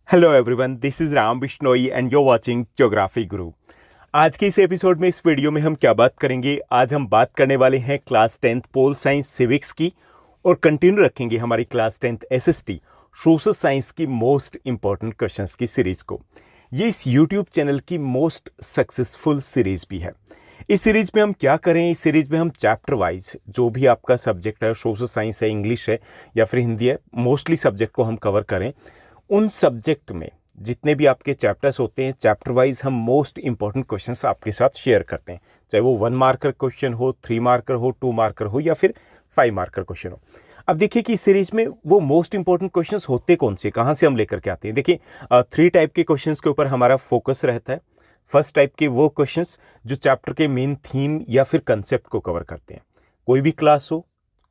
Hello everyone, this is Ram Bishnoi and you're watching geography गुरु। आज के इस एपिसोड में, इस वीडियो में हम क्या बात करेंगे? आज हम बात करने वाले हैं class 10th pol science civics की और कंटिन्यू रखेंगे हमारी class 10th SST social science की मोस्ट इंपॉर्टेंट क्वेश्चंस की सीरीज को। ये इस यूट्यूब चैनल की मोस्ट सक्सेसफुल सीरीज भी है। इस सीरीज में हम क्या करें? इस सीरीज में हम चैप्टर वाइज जो भी आपका सब्जेक्ट है, सोशल साइंस है, इंग्लिश है या फिर हिंदी है, मोस्टली सब्जेक्ट को हम कवर करें। उन सब्जेक्ट में जितने भी आपके चैप्टर्स होते हैं, चैप्टर वाइज हम मोस्ट इंपॉर्टेंट क्वेश्चंस आपके साथ शेयर करते हैं, चाहे वो 1 मार्कर क्वेश्चन हो, 3 मार्कर हो, 2 मार्कर हो या फिर 5 मार्कर क्वेश्चन हो। अब देखिए कि इस सीरीज में वो मोस्ट इंपॉर्टेंट क्वेश्चंस होते कौन से, कहाँ से हम लेकर के आते हैं। देखिए 3 टाइप के क्वेश्चंस के ऊपर हमारा फोकस रहता है। फर्स्ट टाइप के वो क्वेश्चंस जो चैप्टर के मेन थीम या फिर कंसेप्ट को कवर करते हैं। कोई भी क्लास हो,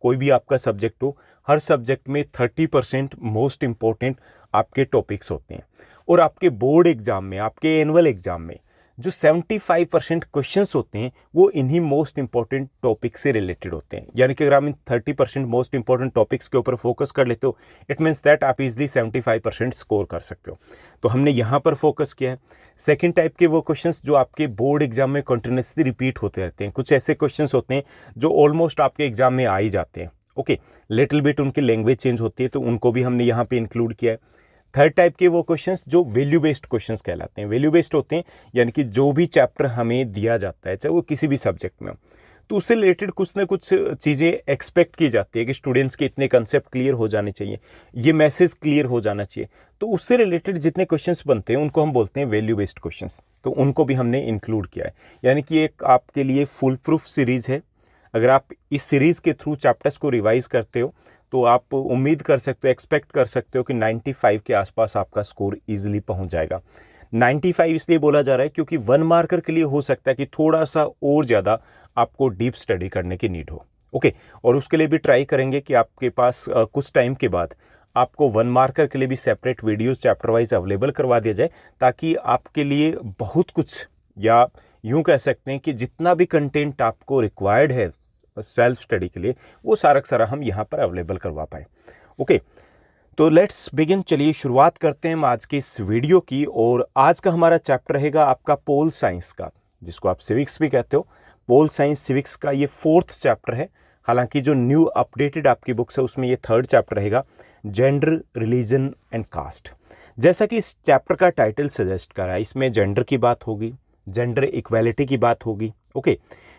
कोई भी आपका सब्जेक्ट हो, हर सब्जेक्ट में 30% मोस्ट इंपॉर्टेंट आपके टॉपिक्स होते हैं। और आपके बोर्ड एग्जाम में, आपके एनुअल एग्जाम में जो 75% क्वेश्चंस होते हैं वो इन्हीं मोस्ट इंपॉर्टेंट टॉपिक से रिलेटेड होते हैं। यानी कि अगर आप इन 30% मोस्ट इंपॉर्टेंट टॉपिक्स के ऊपर फोकस कर लेते हो, इट मीन्स दैट आप इजली 75% स्कोर कर सकते हो। तो हमने यहाँ पर फोकस किया है। सेकेंड टाइप के वो क्वेश्चंस जो आपके बोर्ड एग्जाम में कंटिन्यूसली रिपीट होते रहते हैं। कुछ ऐसे क्वेश्चंस होते हैं जो ऑलमोस्ट आपके एग्जाम में आ ही जाते हैं। ओके, लिटिल बिट उनकी लैंग्वेज चेंज होती है, तो उनको भी हमने यहाँ पे इंक्लूड किया है। थर्ड टाइप के वो क्वेश्चंस जो वैल्यू बेस्ड क्वेश्चंस कहलाते हैं। वैल्यू बेस्ड होते हैं यानी कि जो भी चैप्टर हमें दिया जाता है, चाहे वो किसी भी सब्जेक्ट में हो, तो उससे रिलेटेड कुछ ना कुछ चीज़ें एक्सपेक्ट की जाती है कि स्टूडेंट्स के इतने कंसेप्ट क्लियर हो जाने चाहिए, ये मैसेज क्लियर हो जाना चाहिए। तो उससे रिलेटेड जितने क्वेश्चंस बनते हैं उनको हम बोलते हैं वैल्यू बेस्ड क्वेश्चंस। तो उनको भी हमने इंक्लूड किया है। यानी कि एक आपके लिए फुल प्रूफ सीरीज है। अगर आप इस सीरीज़ के थ्रू चैप्टर्स को रिवाइज करते हो तो आप उम्मीद कर सकते हो, एक्सपेक्ट कर सकते हो कि 95 के आसपास आपका स्कोर इजीली पहुंच जाएगा। 95 इसलिए बोला जा रहा है क्योंकि 1 मार्कर के लिए हो सकता है कि थोड़ा सा और ज़्यादा आपको डीप स्टडी करने की नीड हो। ओके, और उसके लिए भी ट्राई करेंगे कि आपके पास कुछ टाइम के बाद आपको 1 मार्कर के लिए भी separate videos chapter wise available करवा दिया जाए, ताकि आपके लिए बहुत कुछ, या यूँ कह सकते हैं कि जितना भी कंटेंट आपको रिक्वायर्ड है सेल्फ स्टडी के लिए, वो सारा का सारा हम यहाँ पर अवेलेबल करवा पाए। ओके, तो लेट्स बिगिन। चलिए शुरुआत करते हैं हम आज के इस वीडियो की। और आज का हमारा चैप्टर रहेगा आपका पोल साइंस का, जिसको आप सिविक्स भी कहते हो। पोल साइंस सिविक्स का ये 4th चैप्टर है। हालांकि जो न्यू अपडेटेड आपकी बुक्स है उसमें ये 3rd चैप्टर रहेगा, जेंडर, रिलीजन एंड कास्ट। जैसा कि इस चैप्टर का टाइटल सजेस्ट कर रहा है, इसमें जेंडर की बात होगी, जेंडर इक्वालिटी की बात होगी। ओके,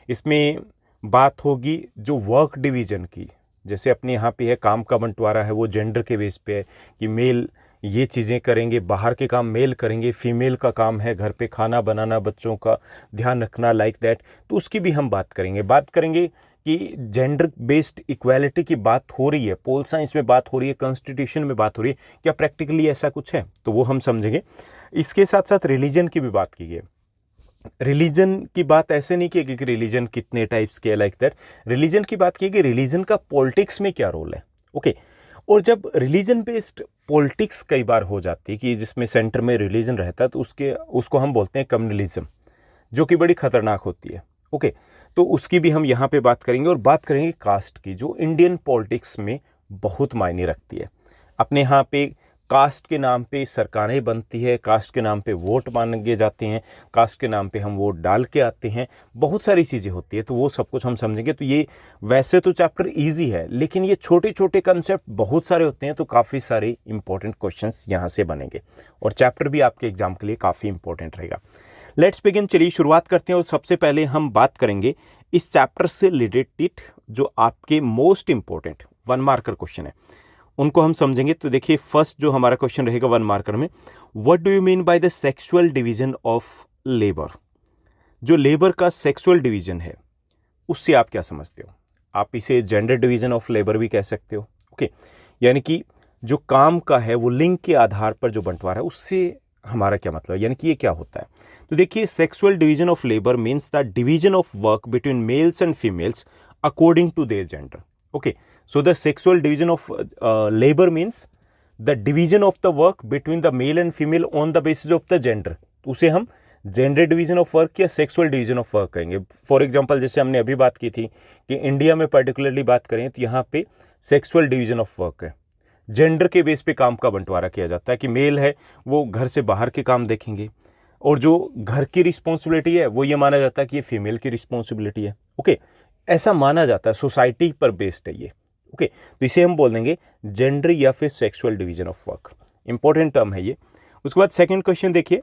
इसमें बात होगी जो वर्क डिवीजन की, जैसे अपने यहाँ पे है काम का बंटवारा है, वो जेंडर के बेस पे है कि मेल ये चीज़ें करेंगे, बाहर के काम मेल करेंगे, फीमेल का काम है घर पे खाना बनाना, बच्चों का ध्यान रखना, लाइक दैट। तो उसकी भी हम बात करेंगे कि जेंडर बेस्ड इक्वालिटी की बात हो रही है, पोल साइंस में बात हो रही है, कॉन्स्टिट्यूशन में बात हो रही है, क्या प्रैक्टिकली ऐसा कुछ है? तो वो हम समझेंगे। इसके साथ साथ रिलीजन की भी बात की है। रिलीजन की बात ऐसे नहीं की कि रिलीजन कितने टाइप्स के, लाइक दैट। रिलीजन की बात की कि रिलीजन का पॉलिटिक्स में क्या रोल है। ओके, और जब रिलीजन बेस्ड पॉलिटिक्स कई बार हो जाती है कि जिसमें सेंटर में रिलीजन रहता है, तो उसको हम बोलते हैं कम्युनलिज्म, जो कि बड़ी खतरनाक होती है। ओके, तो उसकी भी हम यहाँ पे बात करेंगे। और बात करेंगे कास्ट की, जो इंडियन पॉलिटिक्स में बहुत मायने रखती है। अपने यहाँ पे कास्ट के नाम पे सरकारें बनती है, कास्ट के नाम पे वोट मांगे जाते हैं, कास्ट के नाम पे हम वोट डाल के आते हैं, बहुत सारी चीज़ें होती है। तो वो सब कुछ हम समझेंगे। तो ये वैसे तो चैप्टर इजी है, लेकिन ये छोटे छोटे कंसेप्ट बहुत सारे होते हैं, तो काफ़ी सारे इंपॉर्टेंट क्वेश्चंस यहाँ से बनेंगे और चैप्टर भी आपके एग्जाम के लिए काफ़ी इंपॉर्टेंट रहेगा। Let's begin. चलिए शुरुआत करते हैं। और सबसे पहले हम बात करेंगे इस चैप्टर से रिलेटेड जो आपके मोस्ट इंपॉर्टेंट 1 मार्कर क्वेश्चन है, उनको हम समझेंगे। तो देखिए, फर्स्ट जो हमारा क्वेश्चन रहेगा 1 मार्कर में, what do you mean by the sexual division of labour. जो लेबर का सेक्सुअल डिवीजन है उससे आप क्या समझते हो? आप इसे जेंडर डिवीजन ऑफ लेबर भी कह सकते हो। ओके, यानी कि जो काम का है वो लिंग के आधार पर जो बंटवारा है, उससे हमारा क्या मतलब है, यानी कि ये क्या होता है? तो देखिए, sexual division of labour means the division of work between males and females according to their gender. Okay, so the sexual division of labor means the division of the work between the male and female on the basis of the gender। तो उसे हम gender division of work या sexual division of work कहेंगे। For example, जैसे हमने अभी बात की थी कि इंडिया में पर्टिकुलरली बात करें तो यहाँ पे सेक्सुअल डिवीजन ऑफ वर्क है, जेंडर के बेस पे काम का बंटवारा किया जाता है कि मेल है वो घर से बाहर के काम देखेंगे, और जो घर की रिस्पॉन्सिबिलिटी है वो ये माना जाता है कि ये फीमेल की रिस्पॉन्सिबिलिटी है। ओके, ऐसा माना जाता है, सोसाइटी पर बेस्ड है ये। ओके, तो इसे हम बोल देंगे जेंडर या फिर sexual division of work. Important term है ये। उसके बाद सेकंड क्वेश्चन देखिए,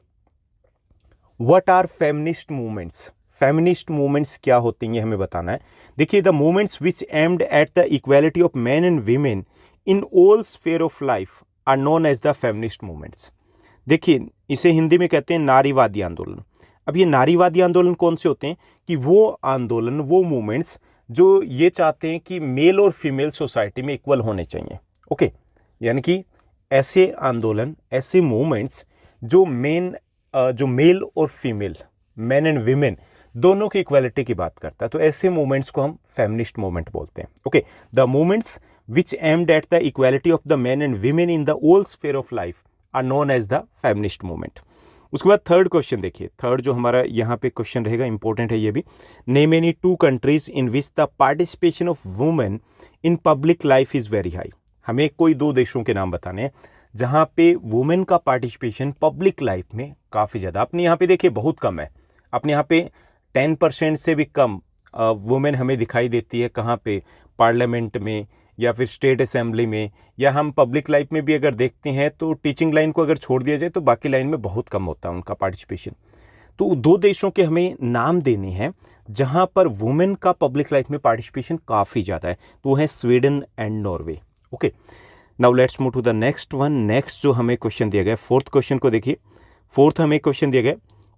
what are feminist movements. Feminist movements क्या होती हैं ये हमें बताना है। देखिए, the movements which aimed at the equality of man and women in all sphere of life are known as the feminist movements. देखिए, इसे हिंदी में कहते हैं नारीवादी आंदोलन। अब ये नारीवादी आंदोलन कौन से होते हैं कि वो आंदोलन, वो मूवमेंट्स जो ये चाहते हैं कि मेल और फीमेल सोसाइटी में इक्वल होने चाहिए। ओके, यानी कि ऐसे आंदोलन, ऐसे मूवमेंट्स जो मेल और फीमेल, मैन एंड वीमेन दोनों की इक्वालिटी की बात करता है, तो ऐसे मूवमेंट्स को हम फेमिनिस्ट मूवमेंट बोलते हैं। Okay, the movements which aimed at the equality of the man and women in the all sphere of life are known as the feminist movement. उसके बाद थर्ड क्वेश्चन देखिए, थर्ड जो हमारा यहाँ पे क्वेश्चन रहेगा, इंपॉर्टेंट है ये भी। Name any two countries in which the participation of women in public life is very high. हमें कोई दो देशों के नाम बताने हैं जहाँ पे वुमेन का पार्टिसिपेशन पब्लिक लाइफ में काफ़ी ज़्यादा, अपने यहाँ पे देखिए बहुत कम है। अपने यहाँ पे 10% से भी कम वुमेन हमें दिखाई देती है। कहाँ पे? पार्लियामेंट में या फिर स्टेट असेंबली में, या हम पब्लिक लाइफ में भी अगर देखते हैं तो टीचिंग लाइन को अगर छोड़ दिया जाए तो बाकी लाइन में बहुत कम होता है उनका पार्टिसिपेशन। तो दो देशों के हमें नाम देने हैं जहाँ पर वुमेन का पब्लिक लाइफ में पार्टिसिपेशन काफ़ी ज़्यादा है, तो वो है Sweden and Norway. Okay, now let's move to the next one. Next जो हमें क्वेश्चन दिया गया, फोर्थ क्वेश्चन को देखिए। फोर्थ हमें क्वेश्चन दिया गया,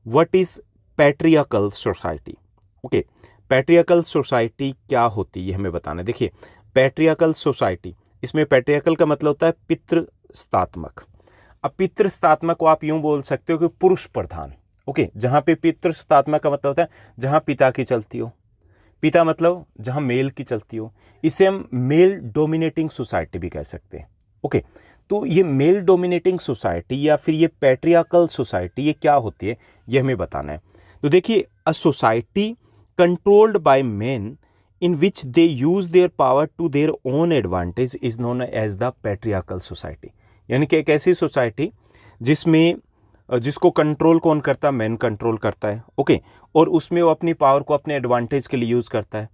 what is patriarchal society. Okay, patriarchal society क्या होती है ये हमें बताना है। देखिए, पैट्रियार्कल सोसाइटी, इसमें पैट्रियार्कल का मतलब होता है पितृस्तात्मक। अब पितृस्तात्मक को आप यूं बोल सकते हो कि पुरुष प्रधान। ओके, जहाँ पे पितृस्तात्मक का मतलब होता है जहाँ पिता की चलती हो, पिता मतलब जहाँ मेल की चलती हो, इसे हम मेल डोमिनेटिंग सोसाइटी भी कह सकते हैं। ओके, तो ये मेल डोमिनेटिंग सोसाइटी या फिर ये पैट्रियार्कल सोसाइटी ये क्या होती है ये हमें बताना है। तो देखिए, a society controlled by main in which they use their power to their own advantage is known as the patriarchal society। यानी कि एक ऐसी सोसाइटी जिसको कंट्रोल कौन करता है? मैन कंट्रोल करता है। ओके, और उसमें वो अपनी पावर को अपने एडवांटेज के लिए यूज़ करता है।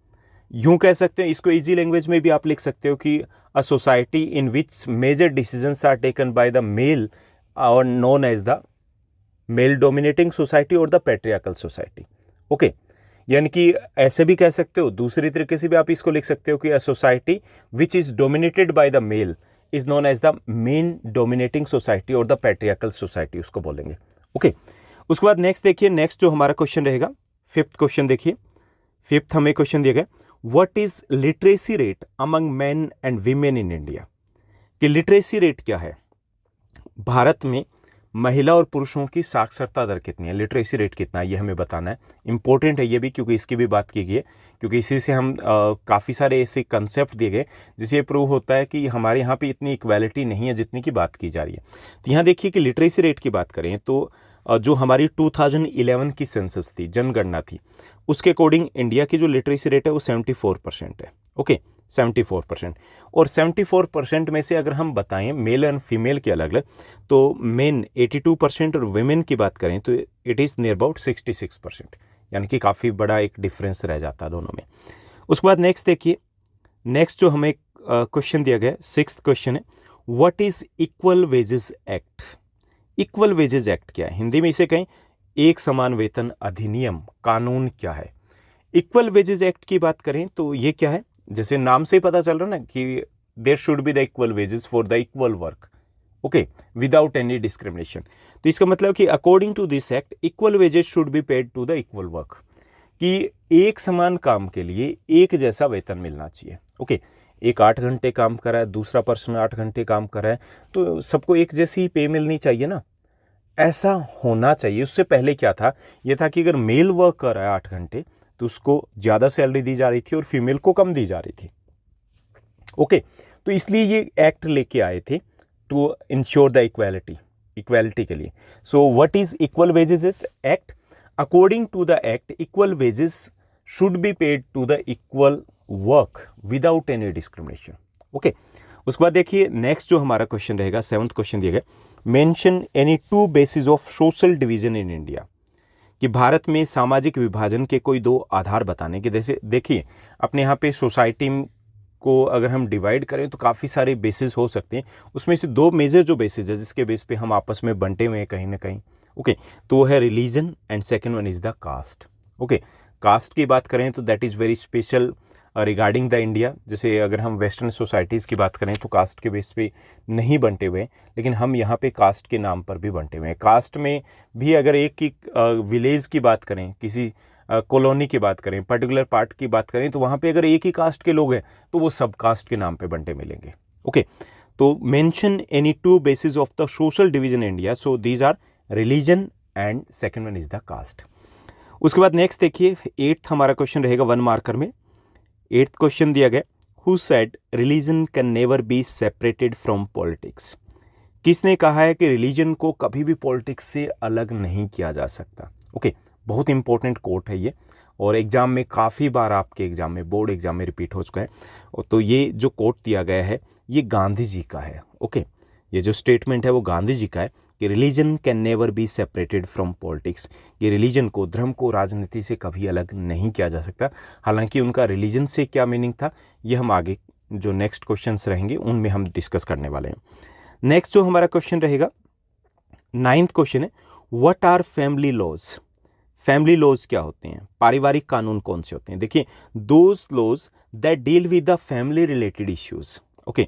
यूँ कह सकते हैं, इसको इजी लैंग्वेज में भी आप लिख सकते हो कि a society in which major decisions are taken by the male और known as the male dominating society और द पैट्रियार्कल सोसाइटी। ओके, यानी कि ऐसे भी कह सकते हो, दूसरी तरीके से भी आप इसको लिख सकते हो कि a society which is dominated by the male is known as the men dominating society और द पैट्रियार्कल सोसाइटी उसको बोलेंगे। ओके, उसके बाद नेक्स्ट देखिए, नेक्स्ट जो हमारा क्वेश्चन रहेगा, फिफ्थ क्वेश्चन देखिए। फिफ्थ हमें क्वेश्चन दिया गया, what is literacy rate among man and women in India. कि लिटरेसी रेट क्या है भारत में, महिला और पुरुषों की साक्षरता दर कितनी है, लिटरेसी रेट कितना है, ये हमें बताना है। इंपॉर्टेंट है ये भी, क्योंकि इसकी भी बात की गई है, क्योंकि इसी से हम काफ़ी सारे ऐसे कंसेप्ट दिए गए जिससे ये प्रूव होता है कि हमारे यहाँ पे इतनी इक्वालिटी नहीं है जितनी की बात की जा रही है। तो यहाँ देखिए कि लिटरेसी रेट की बात करें तो जो हमारी 2011 की सेंसस थी, जनगणना थी, उसके अकॉर्डिंग इंडिया की जो लिटरेसी रेट है वो 74% है। ओके, 74%। और 74% में से अगर हम बताएं मेल एंड फीमेल के अलग अलग, तो मेन 82% और वुमेन की बात करें तो इट इज़ नियर अबाउट 66%, यानी कि काफ़ी बड़ा एक डिफरेंस रह जाता है दोनों में। उसके बाद नेक्स्ट देखिए, नेक्स्ट जो हमें क्वेश्चन दिया गया, सिक्स्थ क्वेश्चन है, what is equal wages act. Equal wages act क्या है, हिंदी में इसे कहें एक समान वेतन अधिनियम, कानून क्या है। इक्वल वेजेस एक्ट की बात करें तो ये क्या है, जैसे नाम से ही पता चल रहा है ना कि there should be the equal wages for the equal work. Okay, without any discrimination. तो इसका मतलब कि according to this act equal wages should be paid to the equal work, कि एक समान काम के लिए एक जैसा वेतन मिलना चाहिए। ओके, एक 8 घंटे काम कर रहा है, दूसरा पर्सन 8 घंटे काम कर रहा है, तो सबको एक जैसी पे मिलनी चाहिए ना, ऐसा होना चाहिए। उससे पहले क्या था, ये था कि अगर मेल वर्क कर रहा है 8 घंटे तो उसको ज़्यादा सैलरी दी जा रही थी और फीमेल को कम दी जा रही थी। ओके, तो इसलिए ये एक्ट लेके आए थे टू इंश्योर द इक्वालिटी के लिए। So what is equal wages act, according to the act equal wages should be paid to the equal work without any discrimination. Okay, उसके बाद देखिए नेक्स्ट जो हमारा क्वेश्चन रहेगा, 7th क्वेश्चन दिया गया, mention any 2 basis of social division in India, कि भारत में सामाजिक विभाजन के कोई 2 आधार बताने के। जैसे देखिए अपने यहाँ पे सोसाइटी को अगर हम डिवाइड करें तो काफ़ी सारे बेसिस हो सकते हैं, उसमें से 2 मेजर जो बेसिस है जिसके बेस पे हम आपस में बंटे हुए हैं कहीं ना कहीं, ओके, तो वो है religion and second one is the caste. Okay, caste की बात करें तो that is very special regarding the India. जैसे अगर हम वेस्टर्न सोसाइटीज़ की बात करें तो कास्ट के बेस पे नहीं बंटे हुए हैं, लेकिन हम यहाँ पे कास्ट के नाम पर भी बंटे हुए हैं। कास्ट में भी अगर एक विलेज की बात करें, किसी कॉलोनी की बात करें, पर्टिकुलर पार्ट की बात करें, तो वहाँ पे अगर एक ही कास्ट के लोग हैं तो वो सब कास्ट के नाम पे बंटे मिलेंगे। ओके, तो mention any 2 basis of the social division India, so these are religion and second one is the caste. उसके बाद नेक्स्ट देखिए 8th हमारा क्वेश्चन रहेगा 1 मार्कर में। 8th क्वेश्चन दिया गया, who said religion can never be separated from politics, किसने कहा है कि रिलीजन को कभी भी पॉलिटिक्स से अलग नहीं किया जा सकता। ओके, बहुत इंपॉर्टेंट कोट है ये, और एग्जाम में काफ़ी बार आपके एग्जाम में, बोर्ड एग्जाम में रिपीट हो चुका है। तो ये जो कोट दिया गया है ये गांधी जी का है। ओके, ये जो स्टेटमेंट है वो गांधी जी का है कि religion can never be separated from politics, ये रिलीजन को, धर्म को राजनीति से कभी अलग नहीं किया जा सकता। हालांकि उनका रिलीजन से क्या मीनिंग था ये हम आगे जो नेक्स्ट क्वेश्चंस रहेंगे उनमें हम डिस्कस करने वाले हैं। नेक्स्ट जो हमारा क्वेश्चन रहेगा 9th क्वेश्चन है, what are family laws. Family laws क्या होते हैं, पारिवारिक कानून कौन से होते हैं। देखिए those laws that deal with the family related issues. Okay,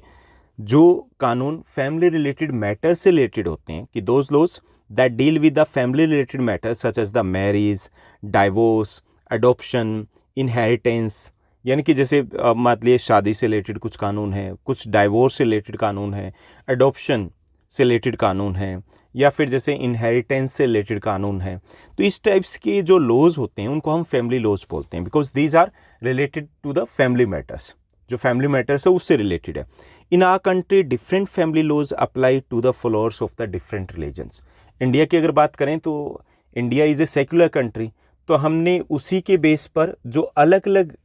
जो कानून फैमिली रिलेटेड मैटर से रिलेटेड होते हैं, कि those laws that deal with the family related matters such as the marriage, divorce, adoption, inheritance, यानी कि जैसे मान लीजिए शादी से रिलेटेड कुछ कानून हैं, कुछ डाइवोर्स से रिलेटेड कानून है, अडॉप्शन से रिलेटेड कानून है, या फिर जैसे इनहेरिटेंस से रिलेटेड कानून है। तो इस टाइप्स के जो लॉज होते हैं उनको हम फैमिली लॉज बोलते हैं, because these are related to the family matters, जो फैमिली मैटर्स है उससे रिलेटेड है। In our country different family laws apply to the followers of the different religions. India की अगर बात करें तो India is a secular country, तो हमने उसी के बेस पर जो अलग अलग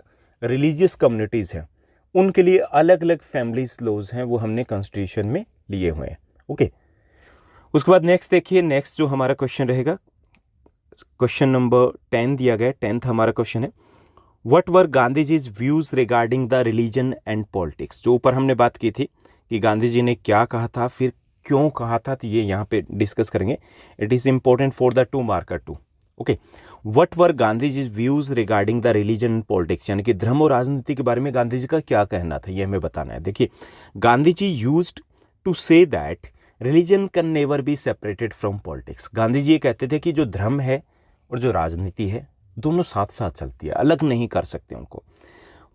रिलीजियस कम्युनिटीज़ हैं उनके लिए अलग अलग फैमिलीज लॉज हैं वो हमने कॉन्स्टिट्यूशन में लिए हुए हैं। ओके, उसके बाद नेक्स्ट देखिए, नेक्स्ट जो हमारा क्वेश्चन रहेगा क्वेश्चन नंबर 10 दिया गया, 10th हमारा क्वेश्चन है, what were Gandhi ji's views regarding the religion and politics. जो ऊपर हमने बात की थी कि गांधी जी ने क्या कहा था, फिर क्यों कहा था, तो ये यहाँ पे डिस्कस करेंगे। It is important for the 2 marker 2। Okay, what were Gandhi ji's views regarding the religion and politics, यानी कि धर्म और राजनीति के बारे में गांधी जी का क्या कहना था ये हमें बताना है। देखिए Gandhi ji used to say that religion can never be separated from politics. Gandhi ji ये कहते थे कि जो धर्म है और जो राजनीति है दोनों साथ साथ चलती है, अलग नहीं कर सकते उनको।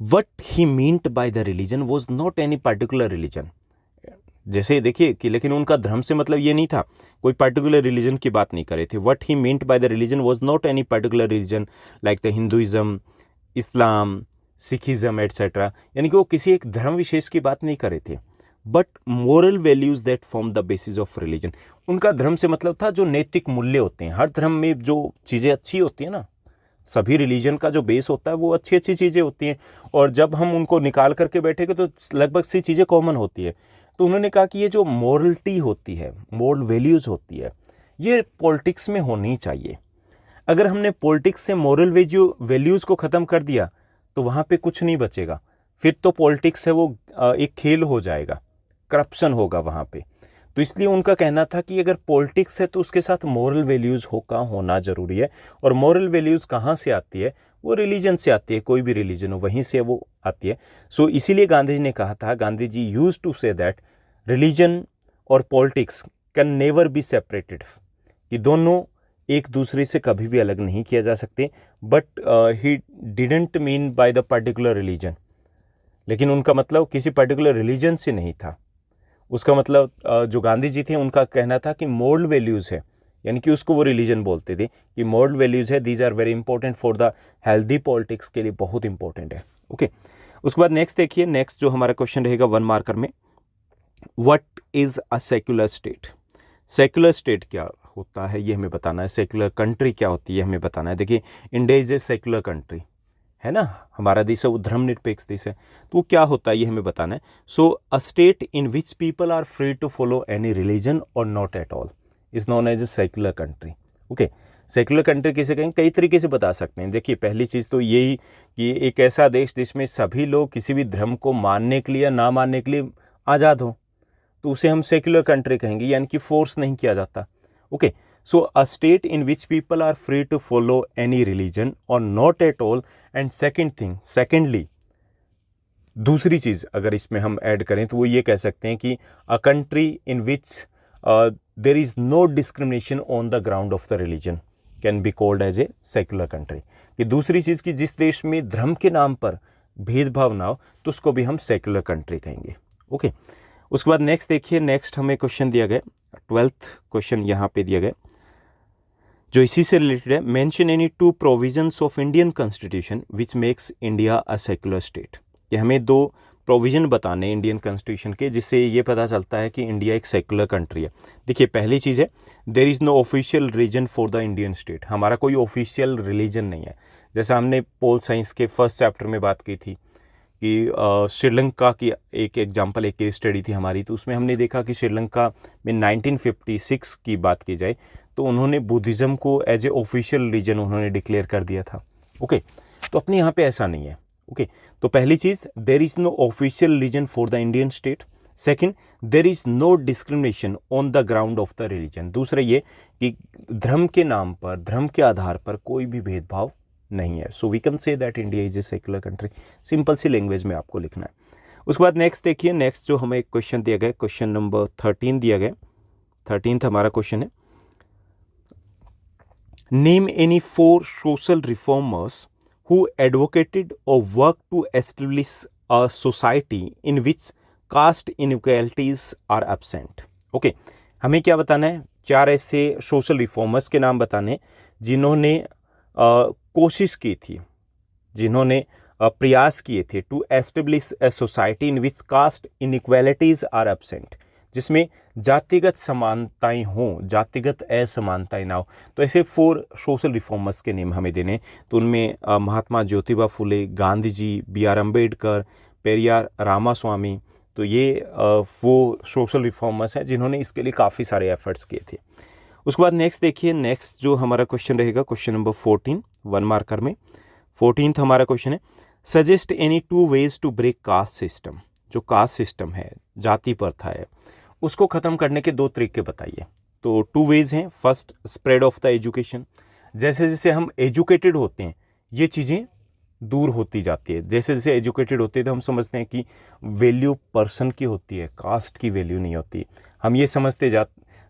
What he meant bye the religion was not any particular religion. जैसे देखिए कि लेकिन उनका धर्म से मतलब ये नहीं था, कोई पर्टिकुलर रिलीजन की बात नहीं कर रहे थे। What he meant bye the religion was not any particular religion like the Hinduism, Islam, Sikhism etcetera, यानी कि वो किसी एक धर्म विशेष की बात नहीं कर रहे थे। But moral values that form the basis of religion, उनका धर्म से मतलब था जो नैतिक मूल्य होते हैं। हर धर्म में जो चीज़ें अच्छी होती हैं ना, सभी रिलीजन का जो बेस होता है वो अच्छी अच्छी चीज़ें होती हैं, और जब हम उनको निकाल करके बैठेंगे तो लगभग सी चीज़ें कॉमन होती है। तो उन्होंने कहा कि ये जो मॉरलिटी होती है, मोरल वैल्यूज़ होती है, ये पॉलिटिक्स में होनी चाहिए। अगर हमने पॉलिटिक्स से मोरल वैल्यूज़ को ख़त्म कर दिया तो वहाँ पे कुछ नहीं बचेगा, फिर तो पॉलिटिक्स है वो एक खेल हो जाएगा, करप्शन होगा वहाँ पे। तो इसलिए उनका कहना था कि अगर पॉलिटिक्स है तो उसके साथ मोरल वैल्यूज़ होना ज़रूरी है। और मोरल वैल्यूज़ कहाँ से आती है, वो रिलीजन से आती है, कोई भी रिलीजन हो वहीं से वो आती है। सो इसीलिए गांधी जी ने कहा था, Gandhi ji used to say that religion और politics can never be separated, कि दोनों एक दूसरे से कभी भी अलग नहीं किया जा सकते। But he didn't mean by the particular religion, लेकिन उनका मतलब किसी पर्टिकुलर रिलीजन से नहीं था। उसका मतलब जो गांधी जी थे उनका कहना था कि मोरल वैल्यूज़ है, यानी कि उसको वो रिलीजन बोलते थे कि मोरल वैल्यूज़ है, these are very important for the healthy politics, के लिए बहुत इंपॉर्टेंट है। ओके, उसके बाद नेक्स्ट देखिए, नेक्स्ट जो हमारा क्वेश्चन रहेगा 1 मार्कर में, what is a secular state. Secular state क्या होता है ये हमें बताना है, सेक्युलर कंट्री क्या होती है हमें बताना है। देखिए India is a secular country, है ना, हमारा देश है वो धर्मनिरपेक्ष देश है, तो वो क्या होता है ये हमें बताना है। So a state in which people are free to follow any religion और not at all is known as a secular country. Okay, secular country किसे कहेंगे, कई तरीके से बता सकते हैं। देखिए पहली चीज़ तो यही कि एक ऐसा देश जिसमें सभी लोग किसी भी धर्म को मानने के लिए या ना मानने के लिए आज़ाद हो, तो उसे हम सेक्युलर कंट्री कहेंगे, यानी कि फोर्स नहीं किया जाता। Okay, so a state in which people are free to follow any religion और not at all. And secondly दूसरी चीज़ अगर इसमें हम ऐड करें तो वो ये कह सकते हैं कि a country in which there is no discrimination on the ground of the religion can be called as a secular country. कि दूसरी चीज़ कि जिस देश में धर्म के नाम पर भेदभाव ना हो तो उसको भी हम सेक्युलर कंट्री कहेंगे। ओके, उसके बाद नेक्स्ट देखिए, नेक्स्ट हमें क्वेश्चन दिया गया 12th क्वेश्चन यहाँ पे दिया गया जो इसी से रिलेटेड है। Mention any 2 provisions of Indian constitution which makes India a secular state. कि हमें 2 प्रोविज़न बताने इंडियन कॉन्स्टिट्यूशन के जिससे ये पता चलता है कि इंडिया एक सेक्युलर कंट्री है। देखिए पहली चीज़ है there is no official religion for the Indian state. हमारा कोई ऑफिशियल रिलीजन नहीं है। जैसा हमने पोल साइंस के फर्स्ट चैप्टर में बात की थी कि श्रीलंका की एक एग्जांपल, एक केस स्टडी थी हमारी, तो उसमें हमने देखा कि श्रीलंका में 1956 की बात की जाए तो उन्होंने बुद्धिज़्म को एज ए ऑफिशियल रिलीजन उन्होंने डिक्लेयर कर दिया था। ओके, तो अपने यहाँ पे ऐसा नहीं है। ओके, तो पहली चीज़ there is no official religion for the Indian state. Second, there is no discrimination on the ground of the religion. दूसरा ये कि धर्म के नाम पर, धर्म के आधार पर कोई भी भेदभाव नहीं है। So we can say that India is a secular country. Simple सी लैंग्वेज में आपको लिखना है। उसके बाद नेक्स्ट देखिए, नेक्स्ट जो हमें क्वेश्चन दिया गया, क्वेश्चन नंबर 13 दिया गया। 13th हमारा क्वेश्चन है, name any 4 social reformers who advocated or worked to establish a society in which caste inequalities are absent। Okay, हमें क्या बताना है, 4 ऐसे सोशल रिफॉर्मर्स के नाम बताने जिन्होंने कोशिश की थी, जिन्होंने प्रयास किए थे to establish a society in which caste inequalities are absent, जिसमें जातिगत समानताएं हों, जातिगत असमानताएं ना हो। तो ऐसे 4 सोशल रिफॉर्मर्स के नेम हमें देने, तो उनमें महात्मा ज्योतिबा फुले, गांधी जी, B.R. अम्बेडकर, पेरियार रामास्वामी, तो ये वो सोशल रिफॉर्मर्स हैं जिन्होंने इसके लिए काफ़ी सारे एफर्ट्स किए थे। उसके बाद नेक्स्ट देखिए, नेक्स्ट जो हमारा क्वेश्चन रहेगा क्वेश्चन नंबर 14 1 मार्कर में। 14th हमारा क्वेश्चन है, suggest any 2 ways to break caste system. जो कास्ट सिस्टम है, जाति प्रथा है, उसको ख़त्म करने के 2 तरीके बताइए। तो 2 वेज हैं। First, spread of the education. जैसे जैसे हम एजुकेटेड होते हैं ये चीज़ें दूर होती जाती है। जैसे जैसे एजुकेटेड होते हैं तो हम समझते हैं कि वैल्यू पर्सन की होती है, कास्ट की वैल्यू नहीं होती। हम ये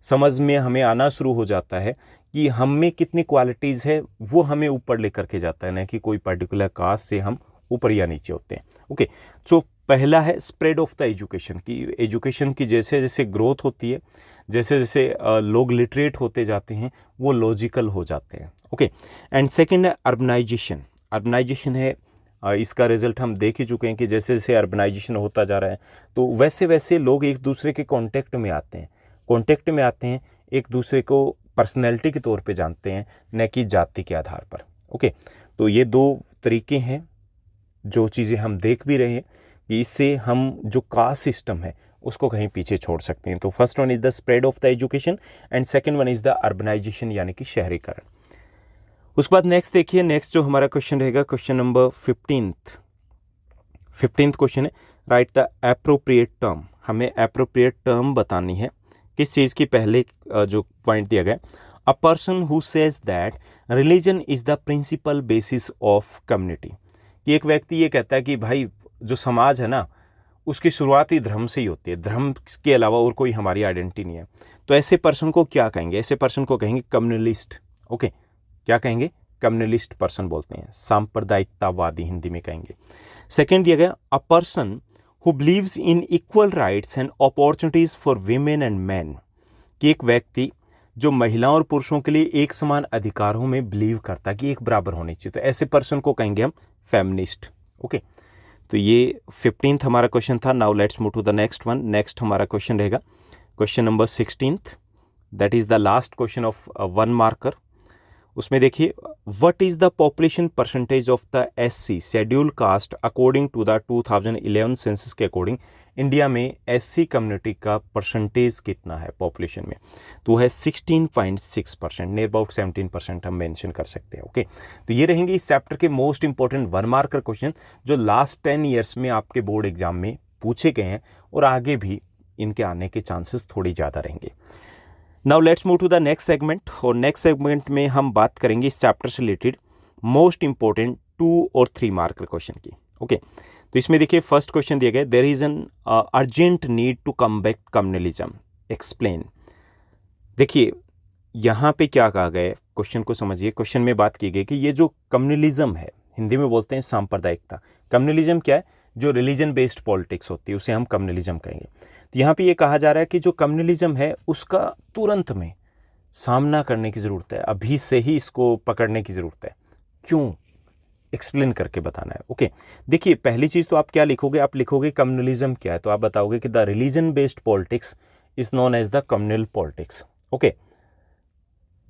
समझ में हमें आना शुरू हो जाता है कि हम में कितनी क्वालिटीज़ है वो हमें ऊपर लेकर के जाता है, ना कि कोई पर्टिकुलर कास्ट से हम ऊपर या नीचे होते हैं। ओके, सो पहला है स्प्रेड ऑफ द एजुकेशन की, एजुकेशन की जैसे जैसे ग्रोथ होती है, जैसे जैसे लोग लिटरेट होते जाते हैं वो लॉजिकल हो जाते हैं। ओके, एंड सेकंड है अर्बनाइजेशन। अर्बनाइजेशन है, इसका रिजल्ट हम देख ही चुके हैं कि जैसे जैसे अर्बनाइजेशन होता जा रहा है तो वैसे वैसे लोग एक दूसरे के कांटेक्ट में आते हैं, एक दूसरे को पर्सनैलिटी के तौर पे जानते हैं, न कि जाति के आधार पर। ओके, तो ये 2 तरीके हैं जो चीज़ें हम देख भी रहे हैं कि इससे हम जो कास्ट सिस्टम है उसको कहीं पीछे छोड़ सकते हैं। तो first one is the spread of the education and second one is the urbanisation यानी कि शहरीकरण। उसके बाद नेक्स्ट देखिए, नेक्स्ट जो हमारा क्वेश्चन रहेगा क्वेश्चन नंबर 15th क्वेश्चन है, राइट द एप्रोप्रिएट टर्म। हमें एप्रोप्रिएट टर्म बतानी है किस चीज़ की। पहले जो पॉइंट दिया गया, a person who says that religion is the principal basis of community. कि एक व्यक्ति ये कहता है कि भाई जो समाज है ना उसकी शुरुआत ही धर्म से ही होती है, धर्म के अलावा और कोई हमारी आइडेंटिटी नहीं है। तो ऐसे पर्सन को क्या कहेंगे, ऐसे पर्सन को कहेंगे कम्युनलिस्ट। ओके, क्या कहेंगे, कम्युनलिस्ट पर्सन बोलते हैं, सांप्रदायिकतावादी हिंदी में कहेंगे। सेकेंड दिया गया, a person who believes in equal rights and opportunities for women and man. कि एक व्यक्ति जो महिलाओं और पुरुषों के लिए एक समान अधिकारों में बिलीव करता है कि एक बराबर होनी चाहिए, तो ऐसे पर्सन को कहेंगे हम फेमिनिस्ट। ओके, तो ये 15th हमारा क्वेश्चन था। Now let's move to the next one. Next हमारा क्वेश्चन रहेगा question number 16th, that is the last question of 1 marker. उसमें देखिए, what is the population percentage of the SC schedule caste according to the 2011 census के according India में SC community का percentage कितना है population में, तो वो है 16.6%, नियर अबाउट 17% हम मेंशन कर सकते हैं। ओके, तो ये रहेंगे इस चैप्टर के मोस्ट इंपॉर्टेंट 1 मार्कर क्वेश्चन जो लास्ट 10 ईयर्स में आपके बोर्ड एग्जाम में पूछे गए हैं और आगे भी इनके आने के चांसेस थोड़ी ज़्यादा रहेंगे। Now let's move to the next segment, और नेक्स्ट सेगमेंट में हम बात करेंगे इस चैप्टर से रिलेटेड मोस्ट इंपॉर्टेंट 2 और 3 मार्कर क्वेश्चन की। ओके, तो इसमें देखिए फर्स्ट क्वेश्चन दिया गया, there is an urgent need to combat communalism, explain. देखिए यहाँ पे क्या कहा गया है, क्वेश्चन को समझिए। क्वेश्चन में बात की गई कि ये जो कम्युनलिज्म है, हिंदी में बोलते हैं सांप्रदायिकता। कम्युनलिज्म क्या है, जो रिलीजन बेस्ड पॉलिटिक्स होती है उसे हम कम्युनलिज्म कहेंगे। तो यहाँ पे ये कहा जा रहा है कि जो कम्युनलिज्म है उसका तुरंत में सामना करने की ज़रूरत है, अभी से ही इसको पकड़ने की ज़रूरत है। क्यों, एक्सप्लेन करके बताना है। ओके, देखिए पहली चीज़ तो आप क्या लिखोगे, आप लिखोगे कम्युनलिज्म क्या है, तो आप बताओगे कि the religion based politics is known as the communal politics. Okay,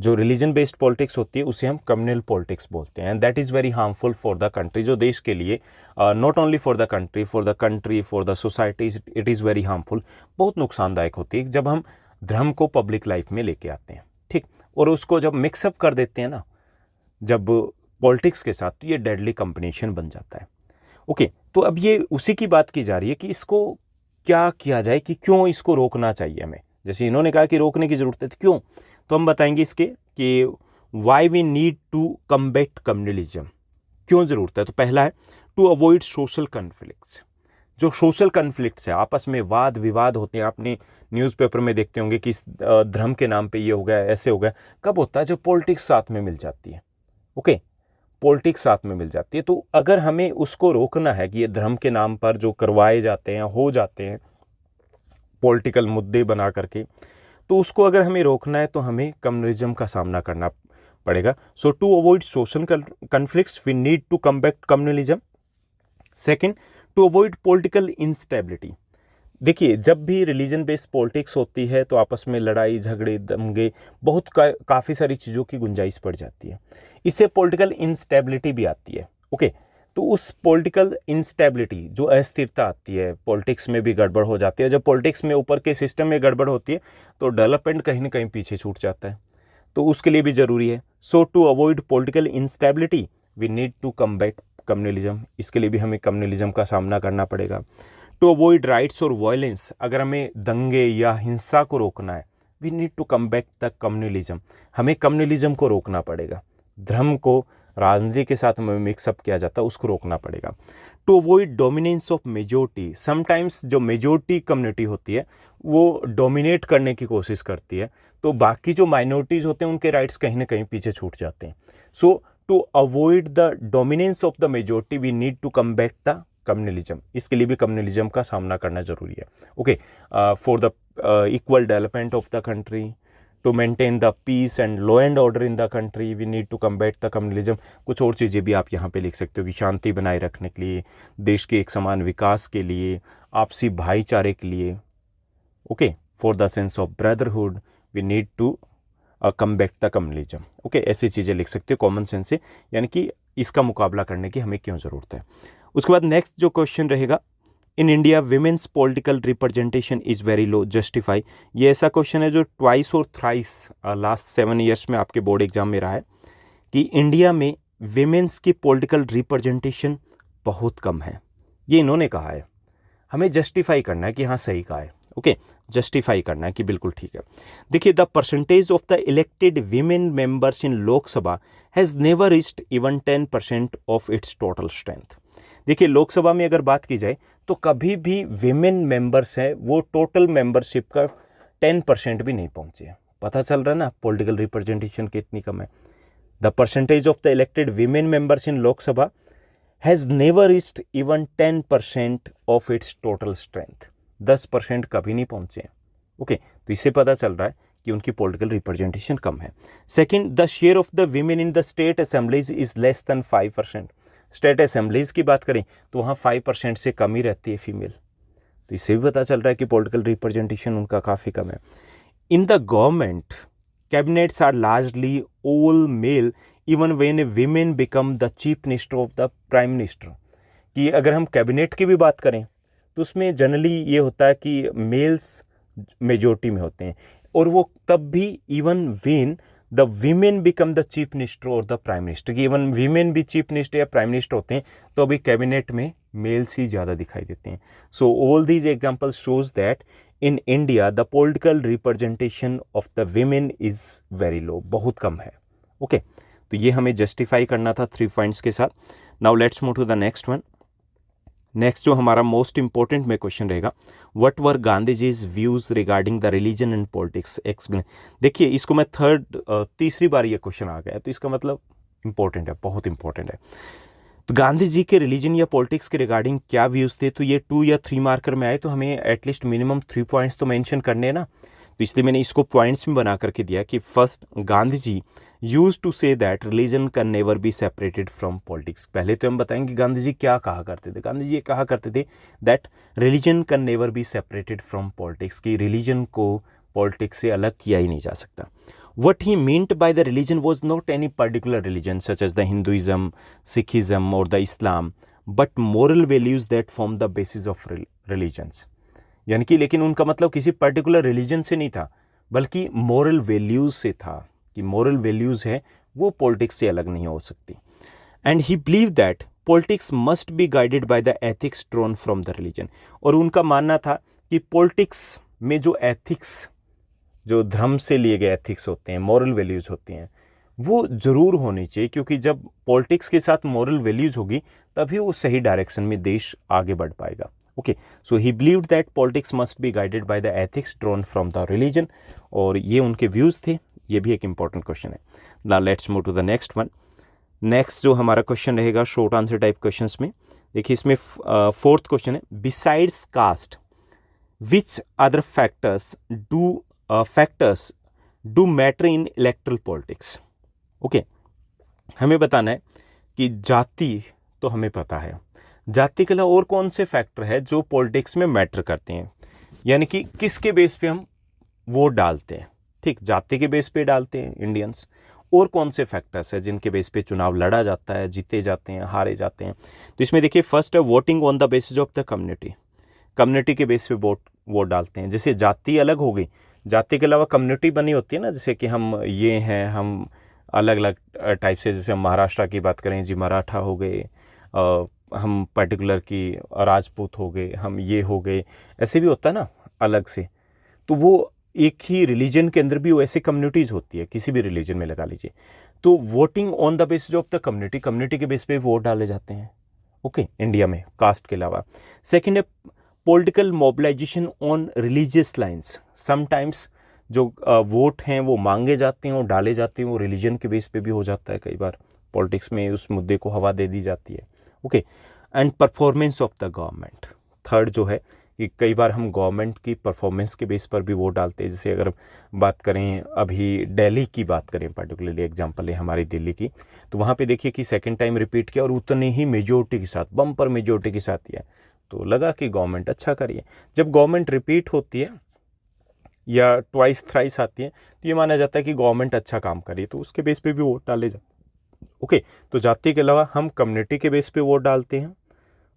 जो रिलीजन बेस्ड पॉलिटिक्स होती है उसे हम कम्युनल पॉलिटिक्स बोलते हैं, and that is very harmful for the country, जो देश के लिए not only for the country, for the society it is very harmful, बहुत नुकसानदायक होती है जब हम धर्म को पब्लिक लाइफ में लेके आते हैं। ठीक, और उसको जब मिक्सअप कर देते हैं ना, जब पॉलिटिक्स के साथ, तो ये डेडली कॉम्बिनेशन बन जाता है। ओके, तो अब ये उसी की बात की जा रही है कि इसको क्या किया जाए, कि क्यों इसको रोकना चाहिए हमें। जैसे इन्होंने कहा कि रोकने की ज़रूरत है, तो क्यों, तो हम बताएंगे इसके कि why we need to combat communalism, क्यों ज़रूरत है। तो पहला है टू अवॉइड सोशल कन्फ्लिक्ट्स। जो सोशल कन्फ्लिक्ट्स है, आपस में वाद विवाद होते हैं, आपने न्यूज़पेपर में देखते होंगे कि इस धर्म के नाम पे ये हो गया, ऐसे हो गया, कब होता है, जब पॉलिटिक्स साथ में मिल जाती है। ओके, पॉलिटिक्स साथ में मिल जाती है। तो अगर हमें उसको रोकना है कि ये धर्म के नाम पर जो करवाए जाते हैं, हो जाते हैं पॉलिटिकल मुद्दे बना करके, तो उसको अगर हमें रोकना है तो हमें कम्युनलिज्म का सामना करना पड़ेगा। So to avoid social conflicts we need to combat communalism. Second, to avoid political instability. देखिए जब भी रिलीजन बेस्ड पॉलिटिक्स होती है तो आपस में लड़ाई झगड़े दंगे, बहुत काफ़ी सारी चीज़ों की गुंजाइश पड़ जाती है, इससे पॉलिटिकल इंस्टेबिलिटी भी आती है। ओके, तो उस पॉलिटिकल इंस्टेबिलिटी, जो अस्थिरता आती है, पॉलिटिक्स में भी गड़बड़ हो जाती है। जब पॉलिटिक्स में ऊपर के सिस्टम में गड़बड़ होती है तो डेवलपमेंट कहीं ना कहीं पीछे छूट जाता है, तो उसके लिए भी ज़रूरी है। So to avoid political instability we need to combat communalism, इसके लिए भी हमें कम्युनलिज्म का सामना करना पड़ेगा। टू अवॉइड राइट्स और वायलेंस, अगर हमें दंगे या हिंसा को रोकना है, we need to combat the communalism, हमें कम्युनलिज्म को रोकना पड़ेगा। धर्म को राजनीति के साथ में मिक्सअप किया जाता है, उसको रोकना पड़ेगा। To avoid dominance of majority, sometimes जो मेजोरिटी कम्युनिटी होती है वो डोमिनेट करने की कोशिश करती है, तो बाकी जो माइनॉरिटीज़ होते हैं उनके राइट्स कहीं ना कहीं पीछे छूट जाते हैं। So to avoid the dominance of the majority we need to combat the communalism, इसके लिए भी कम्युनलिज्म का सामना करना जरूरी है। Okay, for the equal development of the country, to maintain the peace and law and order in the country we need to combat the communalism. कुछ और चीज़ें भी आप यहाँ पे लिख सकते हो कि शांति बनाए रखने के लिए, देश के एक समान विकास के लिए, आपसी भाईचारे के लिए। Okay, for the sense of brotherhood we need to combat the communalism. Okay, ऐसी चीज़ें लिख सकते हो कॉमन सेंस से, यानी कि इसका मुकाबला करने की हमें क्यों ज़रूरत है। उसके बाद नेक्स्ट जो क्वेश्चन रहेगा, in India women's political representation is very low, justify. ये ऐसा क्वेश्चन है जो ट्वाइस और थ्राइस लास्ट 7 ईयर्स में आपके बोर्ड एग्जाम में रहा है कि इंडिया में विमेंस की पॉलिटिकल रिप्रेजेंटेशन बहुत कम है। ये इन्होंने कहा है, हमें जस्टिफाई करना है कि हाँ सही कहा है। ओके, जस्टिफाई करना है कि बिल्कुल ठीक है। देखिए, the percentage of the elected women members in Lok Sabha has never reached even 10% of its total strength. देखिए, लोकसभा में अगर बात की जाए तो कभी भी विमेन मेंबर्स हैं वो टोटल मेंबरशिप का 10% भी नहीं पहुंचे। पता चल रहा है ना पॉलिटिकल रिप्रेजेंटेशन कितनी कम है। The percentage of the elected women members in Lok Sabha has never reached even 10% of its total strength, 10% कभी नहीं पहुंचे हैं। ओके, तो इससे पता चल रहा है कि उनकी पॉलिटिकल रिप्रेजेंटेशन कम है। Second, the share of the women in the state assemblies is less than 5%। State assemblies की बात करें तो वहाँ 5% से कम ही रहती है फीमेल, तो इससे भी पता चल रहा है कि पॉलिटिकल रिप्रेजेंटेशन उनका काफ़ी कम है। In the government Cabinets are largely all male even when women become the chief minister of the prime minister. कि अगर हम कैबिनेट की भी बात करें तो उसमें जनरली ये होता है कि मेल्स मेजोरिटी में होते हैं, और वो तब भी even when the women become the chief minister और द प्राइम मिनिस्टर, कि इवन वीमेन भी चीफ मिनिस्टर या प्राइम मिनिस्टर होते हैं तो अभी कैबिनेट में मेल्स ही ज़्यादा दिखाई देते हैं. So all these examples shows that in India the political representation of the women is very low, बहुत कम है. ओके, तो ये हमें जस्टिफाई करना था 3 पॉइंट्स के साथ. Now let's move to the next one. Next जो हमारा मोस्ट इंपॉर्टेंट में क्वेश्चन रहेगा, what were Gandhi ji's views regarding the religion and politics, explain. देखिए इसको मैं तीसरी बार ये क्वेश्चन आ गया, तो इसका मतलब इंपॉर्टेंट है, बहुत इंपॉर्टेंट है. तो गांधी जी के रिलीजन या पॉलिटिक्स के रिगार्डिंग क्या व्यूज़ थे, तो ये 2 या 3 मार्कर में आए तो हमें एटलीस्ट मिनिमम 3 पॉइंट्स तो मेंशन करने हैं ना. तो इसलिए मैंने इसको पॉइंट्स में बना करके दिया कि first, Gandhi ji used to say that religion can never be separated from politics. पहले तो हम बताएंगे गांधी जी क्या कहा करते थे. गांधी जी ये कहा करते थे that religion can never be separated from politics, कि रिलीजन को पॉलिटिक्स से अलग किया ही नहीं जा सकता. What he meant by the religion was not any particular religion such as the Hinduism, Sikhism or the Islam, but moral values that form the basis of religions. यानी कि लेकिन उनका मतलब किसी पर्टिकुलर रिलीजन से नहीं था, बल्कि मोरल वैल्यूज़ से था, कि मोरल वैल्यूज़ है वो पॉलिटिक्स से अलग नहीं हो सकती. And he believe that politics must be guided by the ethics drawn from the religion. और उनका मानना था कि पॉलिटिक्स में जो एथिक्स, जो धर्म से लिए गए एथिक्स होते हैं, मॉरल वैल्यूज़ होती हैं, वो ज़रूर होनी चाहिए, क्योंकि जब पॉलिटिक्स के साथ मॉरल वैल्यूज़ होगी तभी वो सही डायरेक्शन में देश आगे बढ़ पाएगा. Okay, so he believed that politics must be guided by the ethics drawn from the religion, और ये उनके व्यूज़ थे. ये भी एक इंपॉर्टेंट क्वेश्चन है. Now let's move to the next one. Next जो हमारा क्वेश्चन रहेगा शॉर्ट आंसर टाइप क्वेश्चंस में, देखिए इसमें 4th क्वेश्चन है, besides caste which other factors do matter in electoral politics. Okay, हमें बताना है कि जाति तो हमें पता है, जाति के अलावा और कौन से फैक्टर है जो पॉलिटिक्स में मैटर करते हैं, यानी कि किसके बेस पे हम वोट डालते हैं. ठीक, जाति के बेस पे डालते हैं इंडियंस. और कौन से फैक्टर्स है जिनके बेस पे चुनाव लड़ा जाता है, जीते जाते हैं, हारे जाते हैं. तो इसमें देखिए फर्स्ट है voting on the basis of the community. Community के बेस पे वोट डालते हैं. जैसे जाति अलग हो गई, जाति के अलावा कम्युनिटी बनी होती है ना, जैसे कि हम ये हैं, हम अलग अलग टाइप से, जैसे हम महाराष्ट्र की बात करें जी, मराठा हो गए, हम पर्टिकुलर की राजपूत हो गए, हम ये हो गए, ऐसे भी होता है ना अलग से. तो वो एक ही रिलीजन के अंदर भी वो ऐसे कम्युनिटीज़ होती है, किसी भी रिलीजन में लगा लीजिए. तो voting on the basis of the community, community के बेस पे वोट डाले जाते हैं. ओके, इंडिया में कास्ट के अलावा. सेकेंड है political mobilisation on religious lines. Sometimes जो वोट हैं वो मांगे जाते हैं और डाले जाते हैं, वो रिलीजन के बेस पे भी हो जाता है. कई बार पॉलिटिक्स में उस मुद्दे को हवा दे दी जाती है. Okay, and performance of the government. Third जो है कि कई बार हम गवर्नमेंट की परफॉर्मेंस के बेस पर भी वोट डालते हैं. जैसे अगर बात करें, अभी दिल्ली की बात करें, पर्टिकुलरली एग्जांपल है हमारी दिल्ली की, तो वहाँ पे देखिए कि सेकंड टाइम रिपीट किया और उतने ही मेजोरिटी के साथ, बम्पर मेजोरिटी के साथ किया, तो लगा कि गवर्नमेंट अच्छा करिए. जब गवर्नमेंट रिपीट होती है या ट्वाइस थ्राइस आती है तो ये माना जाता है कि गवर्नमेंट अच्छा काम करिए, तो उसके बेस पे भी वोट डाले जाते हैं. ओके, तो जाति के अलावा हम कम्युनिटी के बेस पे वोट डालते हैं.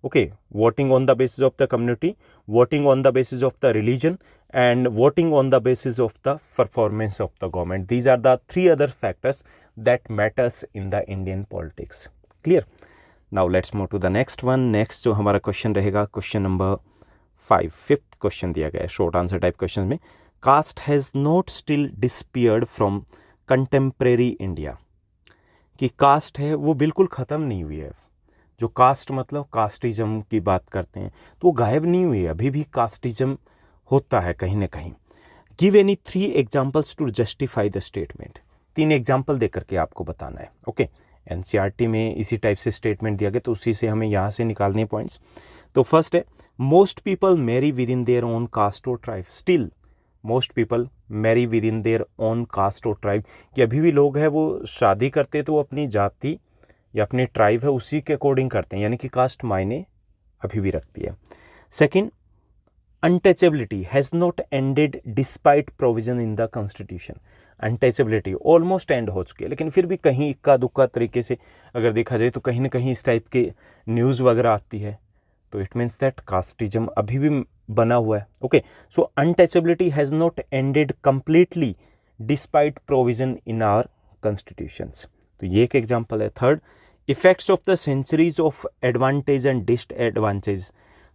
Okay, voting on the basis of the community, voting on the basis of the religion, and voting on the basis of the performance of the government. These are the 3 other factors that matters in the Indian politics. Clear? Now let's move to the next one. Next जो हमारा question रहेगा question number 5, 5th question दिया गया है short answer type question में. Caste has not still disappeared from contemporary India. कि cast है वो बिल्कुल ख़त्म नहीं हुई है. जो कास्ट मतलब कास्टिज्म की बात करते हैं तो वो गायब नहीं हुई है, अभी भी कास्टिज्म होता है कहीं ना कहीं. Give any 3 examples to justify the statement. 3 example दे करके आपको बताना है. ओके, एनसीईआरटी में इसी टाइप से स्टेटमेंट दिया गया, तो उसी से हमें यहाँ से निकालने पॉइंट्स. तो फर्स्ट है most people marry within their own caste और tribe. Still most people marry within their own caste और ट्राइब, कि अभी भी लोग हैं वो शादी करते तो वो अपनी जाति या अपने ट्राइब है उसी के अकॉर्डिंग करते हैं, यानी कि कास्ट मायने अभी भी रखती है. Second, untouchability has not ended despite provision in the constitution. Untouchability almost and हो चुकी है, लेकिन फिर भी कहीं इक्का दुक्का तरीके से अगर देखा जाए तो कहीं ना कहीं इस टाइप के न्यूज़ वगैरह आती है, तो इट मीन्स दैट कास्टिज्म अभी भी बना हुआ है। Okay, so untouchability has not ended completely despite provision in our constitutions, तो ये एक एग्जाम्पल है। Third, effects of the centuries of advantage and disadvantage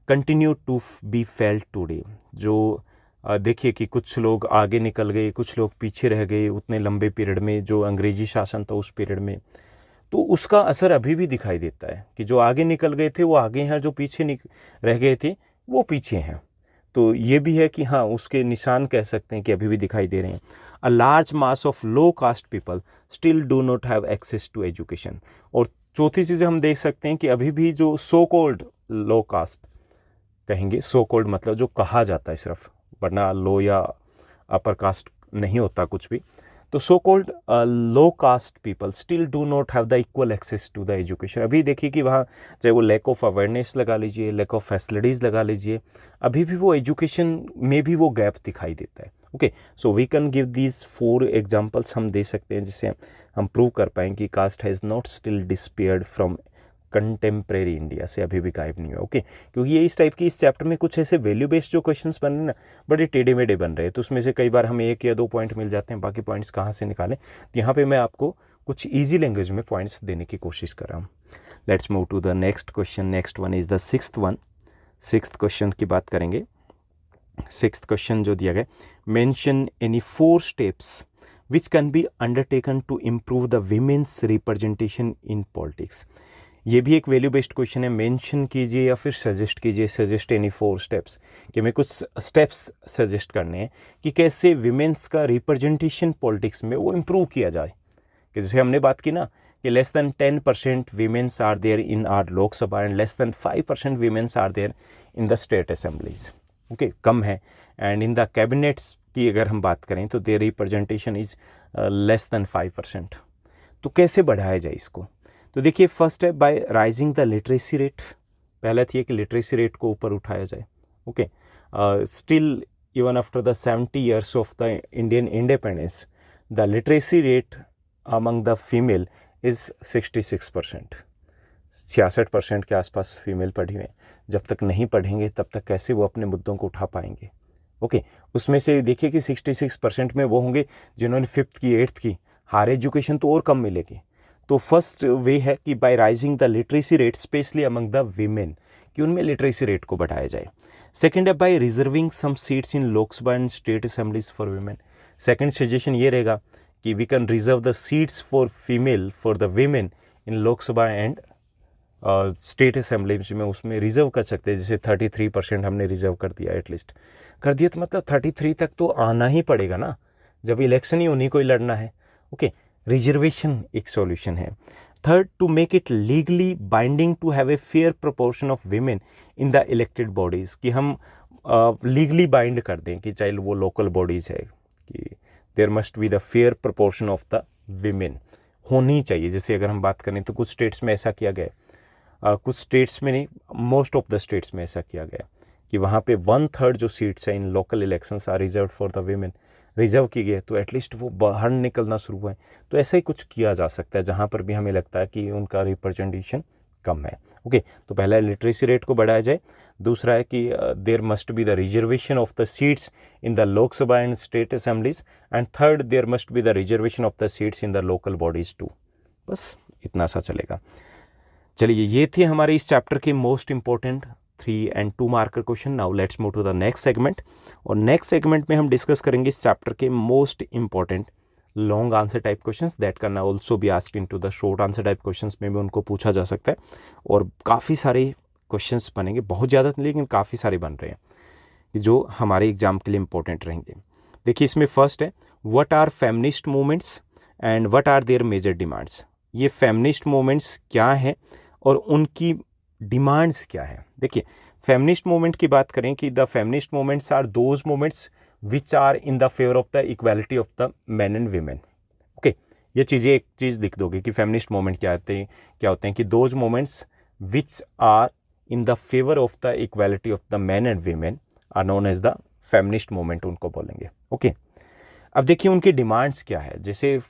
continue to be felt today. जो देखिए कि कुछ लोग आगे निकल गए, कुछ लोग पीछे रह गए उतने लंबे पीरियड में, जो अंग्रेजी शासन था उस पीरियड में, तो उसका असर अभी भी दिखाई देता है कि जो आगे निकल गए थे वो आगे हैं, जो पीछे रह गए थे वो पीछे हैं। तो ये भी है कि हाँ, उसके निशान कह सकते हैं कि अभी भी दिखाई दे रहे हैं। A large mass of low caste people still do not have access to education. और चौथी चीज़ हम देख सकते हैं कि अभी भी जो सो कॉल्ड लो कास्ट कहेंगे, सो कॉल्ड मतलब जो कहा जाता है सिर्फ, वरना लो या अपर कास्ट नहीं होता कुछ भी, तो so called low caste people still do not have the equal access to the education. अभी देखिए कि वहाँ चाहे वो लैक ऑफ अवेयरनेस लगा लीजिए, लैक ऑफ फैसिलिटीज़ लगा लीजिए, अभी भी वो एजुकेशन में भी वो गैप दिखाई देता है। Okay, so we can give these 4 examples हम दे सकते हैं जिससे हम प्रूव कर पाएँ कि caste has not still disappeared from contemporary India, से अभी भी गायब नहीं हुआ। ओके, क्योंकि ये इस टाइप की इस चैप्टर में कुछ ऐसे वैल्यू बेस्ड जो क्वेश्चंस बन रहे हैं ना, बड़े टेढ़े मेढ़े बन रहे हैं, तो उसमें से कई बार हमें 1 या 2 पॉइंट मिल जाते हैं, बाकी पॉइंट्स कहाँ से निकालें। तो यहाँ पे मैं आपको कुछ ईजी लैंग्वेज में पॉइंट्स देने की कोशिश कर रहा हूँ। Let's move to the next question. Next one is the 6th one. 6th question की बात करेंगे। 6th क्वेश्चन जो दिया गया, mention any 4 steps which can be undertaken to improve the women's representation in politics. ये भी एक वैल्यू बेस्ड क्वेश्चन है। मेंशन कीजिए या फिर सजेस्ट कीजिए, सजेस्ट एनी 4 स्टेप्स, कि हमें कुछ स्टेप्स सजेस्ट करने हैं कि कैसे विमेंस का रिप्रेजेंटेशन पॉलिटिक्स में वो इम्प्रूव किया जाए। कि जैसे हमने बात की ना कि less than 10% womens are there in our Lok Sabha and less than 5% womens are there in the state assemblies. Okay, कम है। एंड इन द कैबिनेट्स की अगर हम बात करें तो their representation is less than 5%। तो कैसे बढ़ाया जाए इसको? तो देखिए, फर्स्ट है bye raising the literacy rate. पहला थी कि लिटरेसी रेट को ऊपर उठाया जाए। Okay, still even after the 70 years of the Indian independence, the literacy rate among the female is 66%। 66% के आसपास फीमेल पढ़ी हुई हैं। जब तक नहीं पढ़ेंगे तब तक कैसे वो अपने मुद्दों को उठा पाएंगे। ओके, उसमें से देखिए कि 66% में वो होंगे जिन्होंने 5th की 8th की, हायर एजुकेशन तो और कम मिलेगी। तो फर्स्ट वे है कि by raising the literacy rate specially among the women, कि उनमें लिटरेसी रेट को बढ़ाया जाए। सेकंड है by reserving some seats in Lok Sabha and state assemblies for women. Second suggestion ये रहेगा कि we can reserve the seats for female for the women in Lok Sabha and state assemblies में, उसमें रिजर्व कर सकते हैं। जैसे 33% हमने रिजर्व कर दिया, एटलीस्ट कर दिया, तो मतलब 33 तक तो आना ही पड़ेगा ना, जब इलेक्शन ही उन्हीं को ही लड़ना है। ओके, रिजर्वेशन एक सॉल्यूशन है। Third, to make it legally binding to have a fair proportion of women in the elected bodies, कि हम लीगली बाइंड कर दें कि चाहे वो लोकल बॉडीज़ है कि there must be the fair proportion of the women, होनी चाहिए। जैसे अगर हम बात करें तो कुछ स्टेट्स में ऐसा किया गया, कुछ स्टेट्स में नहीं, मोस्ट ऑफ द स्टेट्स में ऐसा किया गया कि वहाँ पे 1/3 जो सीट्स हैं in local elections are reserved for the women, reserve की गई, तो एटलीस्ट वो बाहर निकलना शुरू हुआ है। तो ऐसा ही कुछ किया जा सकता है जहाँ पर भी हमें लगता है कि उनका रिप्रेजेंटेशन कम है। ओके, तो पहला है लिटरेसी रेट को बढ़ाया जाए। दूसरा है कि there must be the reservation of the seats in the Lok Sabha and state assemblies. And third, there must be the reservation of the seats in the local bodies too. बस इतना सा चलेगा। चलिए, ये थे हमारे इस चैप्टर के most important 3 and 2 marker question. Now let's move to the next segment. और नेक्स्ट सेगमेंट में हम डिस्कस करेंगे इस चैप्टर के most important long answer type questions that can also be asked into the short answer type questions में भी उनको पूछा जा सकता है। और काफ़ी सारे क्वेश्चंस बनेंगे, बहुत ज़्यादा नहीं लेकिन काफ़ी सारे बन रहे हैं जो हमारे एग्जाम के लिए इंपॉर्टेंट रहेंगे। देखिए, इसमें फर्स्ट है what are feminist movements and what are their major demands. ये फेमिनिस्ट मूवमेंट्स क्या हैं और उनकी डिमांड्स क्या है। देखिए, फेमिनिस्ट मूवमेंट की बात करें कि the feminist movements are those movements which are in the favour of the equality of the man and women. Okay, ये चीज़ें एक चीज़ लिख दोगे कि फेमिनिस्ट मूवमेंट क्या होते हैं कि those movements which are in the favour of the equality of the man and women are known as the feminist movement, उनको बोलेंगे। ओके, अब देखिए उनकी डिमांड्स क्या है, जैसे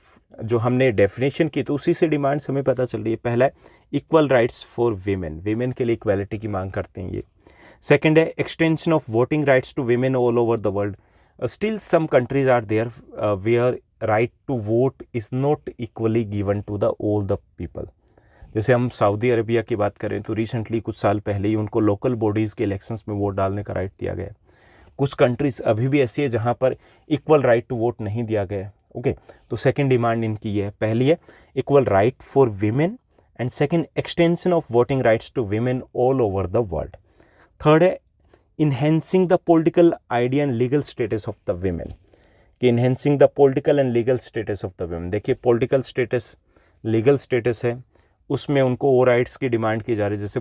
जो हमने डेफिनेशन की तो उसी से डिमांड्स हमें पता चल रही है। पहला है equal rights for women, women के लिए इक्वालिटी की मांग करते हैं ये। सेकंड है extension of voting rights to women all over the world, still some countries are there where right to vote is not equally given to the all the people. जैसे हम सऊदी अरबिया की बात करें तो recently कुछ साल पहले ही उनको लोकल बॉडीज़ के इलेक्शंस में वोट डालने का राइट दिया गया। कुछ कंट्रीज़ अभी भी ऐसी है जहाँ पर इक्वल राइट टू वोट नहीं दिया गया। ओके, तो सेकंड डिमांड इनकी ये है। पहली है equal right for women and second extension of voting rights to women all over the world. Third है enhancing the political idea and legal status of the women, कि enhancing the political and legal status of the women. देखिए political status, legal status है, उसमें उनको वो rights की demand की जा रही है। जैसे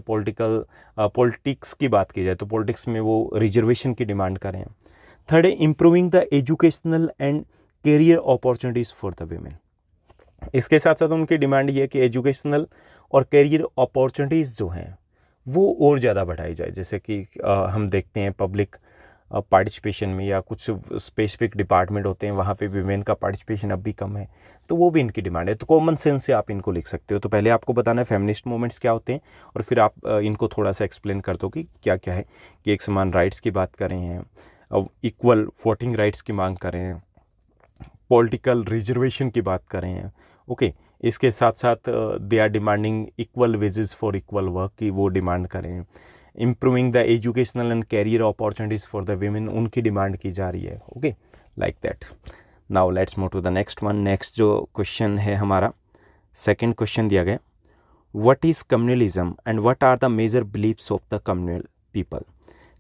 पॉलिटिक्स की बात की जाए तो पॉलिटिक्स में वो रिजर्वेशन की डिमांड कर रहे हैं। थर्ड है improving the educational and career opportunities for the women. इसके साथ साथ उनकी डिमांड ये है कि एजुकेशनल और कैरियर अपॉर्चुनिटीज़ जो हैं वो और ज़्यादा बढ़ाई जाए। जैसे कि हम देखते हैं पब्लिक पार्टिसिपेशन में या कुछ स्पेसिफिक डिपार्टमेंट होते हैं वहाँ पे वीमेन का पार्टिसिपेशन अब भी कम है, तो वो भी इनकी डिमांड है। तो कॉमन सेंस से आप इनको लिख सकते हो। तो पहले आपको बताना है फेमिनिस्ट मूवमेंट्स क्या होते हैं और फिर आप इनको थोड़ा सा एक्सप्लेन कर दो कि क्या क्या है। कि एक समान राइट्स की बात कर रहे हैं, इक्वल वोटिंग राइट्स की मांग कर रहे हैं, पॉलिटिकल रिजर्वेशन की बात कर रहे हैं। ओके, इसके साथ साथ they are demanding equal wages for equal work की वो डिमांड कर रहे हैं। Improving the educational and career opportunities for the women उनकी डिमांड की जा रही है। Okay, like that. Now let's move to the next one. Next जो क्वेश्चन है हमारा, सेकंड क्वेश्चन दिया गया, what is communalism and what are the major beliefs of the communal people.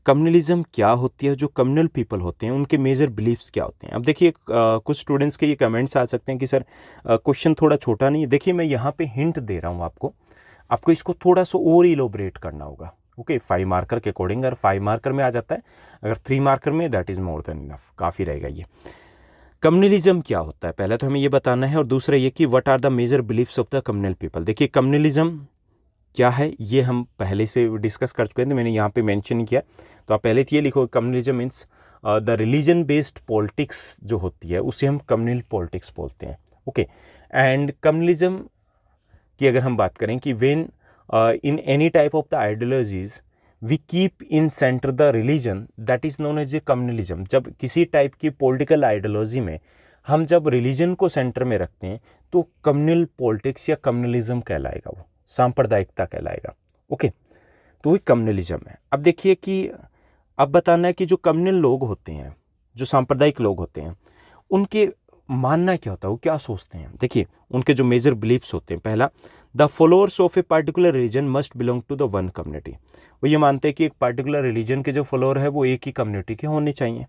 Communalism क्या होती है, जो कम्युनल पीपल होते हैं उनके मेजर बिलीफ्स क्या होते हैं। अब देखिए कुछ स्टूडेंट्स के ये कमेंट्स आ सकते हैं कि सर क्वेश्चन थोड़ा छोटा नहीं है। देखिए मैं यहाँ पे हिंट दे रहा हूँ आपको इसको थोड़ा सा और इलोबरेट करना होगा। ओके, 5 मार्कर के अकॉर्डिंग, अगर 5 मार्कर में आ जाता है, अगर 3 मार्कर में that is more than enough, काफ़ी रहेगा ये। कम्युनलिज्म क्या होता है पहले तो हमें ये बताना है, और दूसरा ये कि what are the major beliefs of the communal people. देखिए कम्युनलिज्म क्या है ये हम पहले से डिस्कस कर चुके हैं, तो मैंने यहाँ पे मेंशन नहीं किया, तो आप पहले तो ये लिखो communalism means the religion based politics जो होती है उसे हम कम्युनल पॉलिटिक्स बोलते हैं। ओके, एंड कम्युनलिज्म की अगर हम बात करें कि when in any type of the ideologies we keep in center the religion that is known as a communalism। जब किसी टाइप की पॉलिटिकल आइडियोलॉजी में हम जब रिलीजन को सेंटर में रखते हैं तो कम्युनल पॉलिटिक्स या कम्युनलिज्म कहलाएगा, वो सांप्रदायिकता कहलाएगा। ओके, तो वही कम्युनलिज्म है। अब देखिए कि अब बताना है कि जो कम्युनल लोग होते हैं, जो सांप्रदायिक लोग होते हैं, उनके मानना क्या होता है, वो क्या सोचते हैं। देखिए उनके जो मेजर बिलीफ्स होते हैं, पहला the followers of a particular religion must belong to the one community. वो ये मानते हैं कि एक पार्टिकुलर रिलीजन के जो फॉलोअर है वो एक ही कम्युनिटी के होने चाहिए,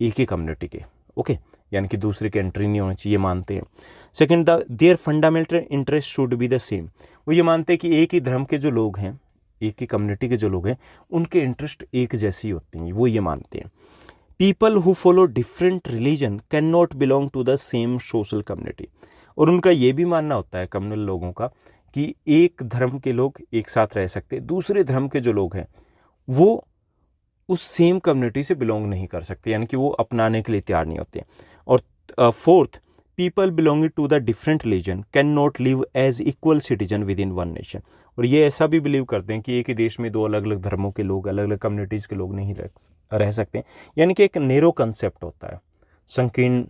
एक ही कम्युनिटी के। ओके, यानी कि दूसरे के एंट्री नहीं होनी चाहिए, मानते हैं। Second, the there fundamental interest should be the same. वो ये मानते हैं कि एक ही धर्म के जो लोग हैं, एक ही कम्युनिटी के जो लोग हैं, उनके इंटरेस्ट एक जैसी होती हैं, वो ये मानते हैं। People who follow different religion can not belong to the same social community. और उनका ये भी मानना होता है कम्युनल लोगों का कि एक धर्म के लोग एक साथ रह सकते हैं, दूसरे धर्म के जो लोग हैं वो उस सेम कम्युनिटी से बिलोंग नहीं कर सकते, यानी कि वो अपनाने के लिए तैयार नहीं होते। और fourth, people belonging to the different religion can not live as equal citizen within one nation. और ये ऐसा भी बिलीव करते हैं कि एक ही देश में दो अलग अलग धर्मों के लोग, अलग अलग कम्युनिटीज़ के लोग नहीं रह सकते, यानी कि एक नेरो कंसेप्ट होता है, संकीर्ण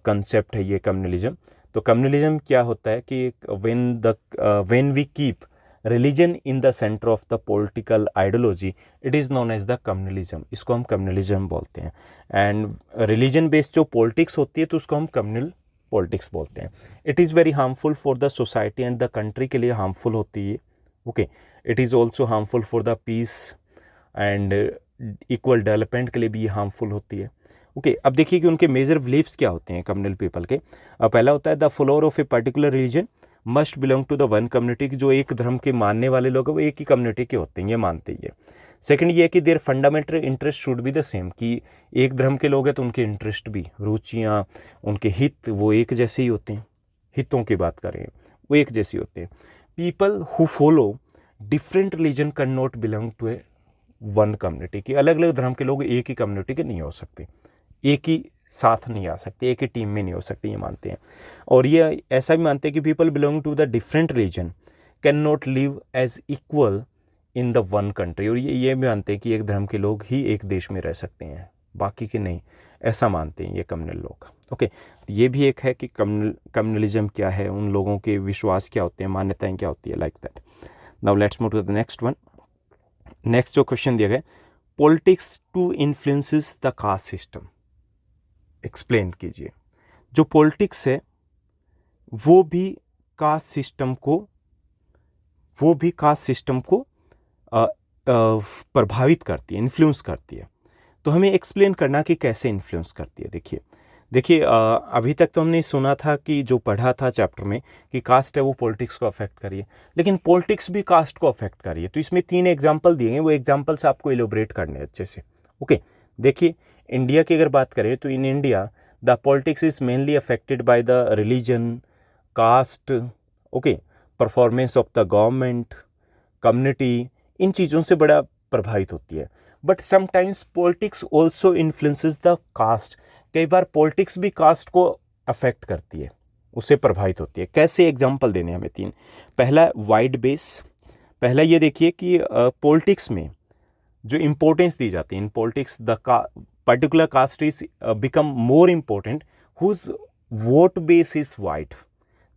कंसेप्ट है ये कम्युनलिज्म। तो कम्युनलिज्म क्या होता है कि when we keep religion in the centre of the political ideology it is known as the communalism. इसको हम कम्युनलिज्म बोलते हैं। एंड रिलीजन बेस्ड जो पॉलिटिक्स होती है तो उसको हम कम्युनल पॉलिटिक्स बोलते हैं। It is very harmful for the society and the country के लिए हार्मफुल होती है। Okay, it is also harmful for the peace and equal development के लिए भी ये हार्मफुल होती है। ओके, अब देखिए कि उनके मेजर बिलीफ्स क्या होते हैं कम्युनल पीपल के। पहला होता है the follower of a particular religion must belong to the one community, की जो एक धर्म के मानने वाले लोग हैं वो एक ही कम्युनिटी के होते हैं, ये मानते हैं ये। सेकंड ये है कि there fundamental interest should be the same, कि एक धर्म के लोग हैं तो उनके इंटरेस्ट भी, रुचियाँ, उनके हित वो एक जैसे ही होते हैं। हितों की बात करें वो एक जैसे होते हैं। People who follow different religion can not belong to a one community, की अलग अलग धर्म के लोग एक ही कम्युनिटी के नहीं हो सकते, एक ही साथ नहीं आ सकती, एक ही टीम में नहीं हो सकती, ये मानते हैं। और ये ऐसा भी मानते हैं कि people belong to the different region can not live as equal in the one country. और ये भी मानते हैं कि एक धर्म के लोग ही एक देश में रह सकते हैं, बाकी के नहीं, ऐसा मानते हैं ये कम्युनल लोग। ओके, ये भी एक है कि कम्युनलिज्म क्या है, उन लोगों के विश्वास क्या होते हैं, मान्यताएं क्या होती है, like that. Now let's move to the next one. Next जो क्वेश्चन दिया गया, politics to influences the caste system, explain कीजिए। जो पॉलिटिक्स है वो भी कास्ट सिस्टम को प्रभावित करती है, इन्फ्लुएंस करती है। तो हमें एक्सप्लेन करना कि कैसे इन्फ्लुएंस करती है। देखिए अभी तक तो हमने सुना था कि जो पढ़ा था चैप्टर में कि कास्ट है वो पॉलिटिक्स को अफेक्ट करी है, लेकिन पॉलिटिक्स भी कास्ट को अफेक्ट करी है। तो इसमें 3 एग्जाम्पल दिए हैं, वो एग्जाम्पल्स आपको एलोबरेट करने हैं अच्छे से। ओके, देखिए इंडिया की अगर बात करें तो in India the politics is mainly affected by the religion, caste, okay, performance of the government, community, इन चीज़ों से बड़ा प्रभावित होती है। But sometimes politics also influences the caste, कई बार पॉलिटिक्स भी कास्ट को अफेक्ट करती है, उससे प्रभावित होती है। कैसे, एग्जाम्पल देने हमें 3। पहला वाइड बेस। पहला ये देखिए कि पॉलिटिक्स में जो इम्पोर्टेंस दी जाती है, in politics the particular caste is become more important whose vote base is wide,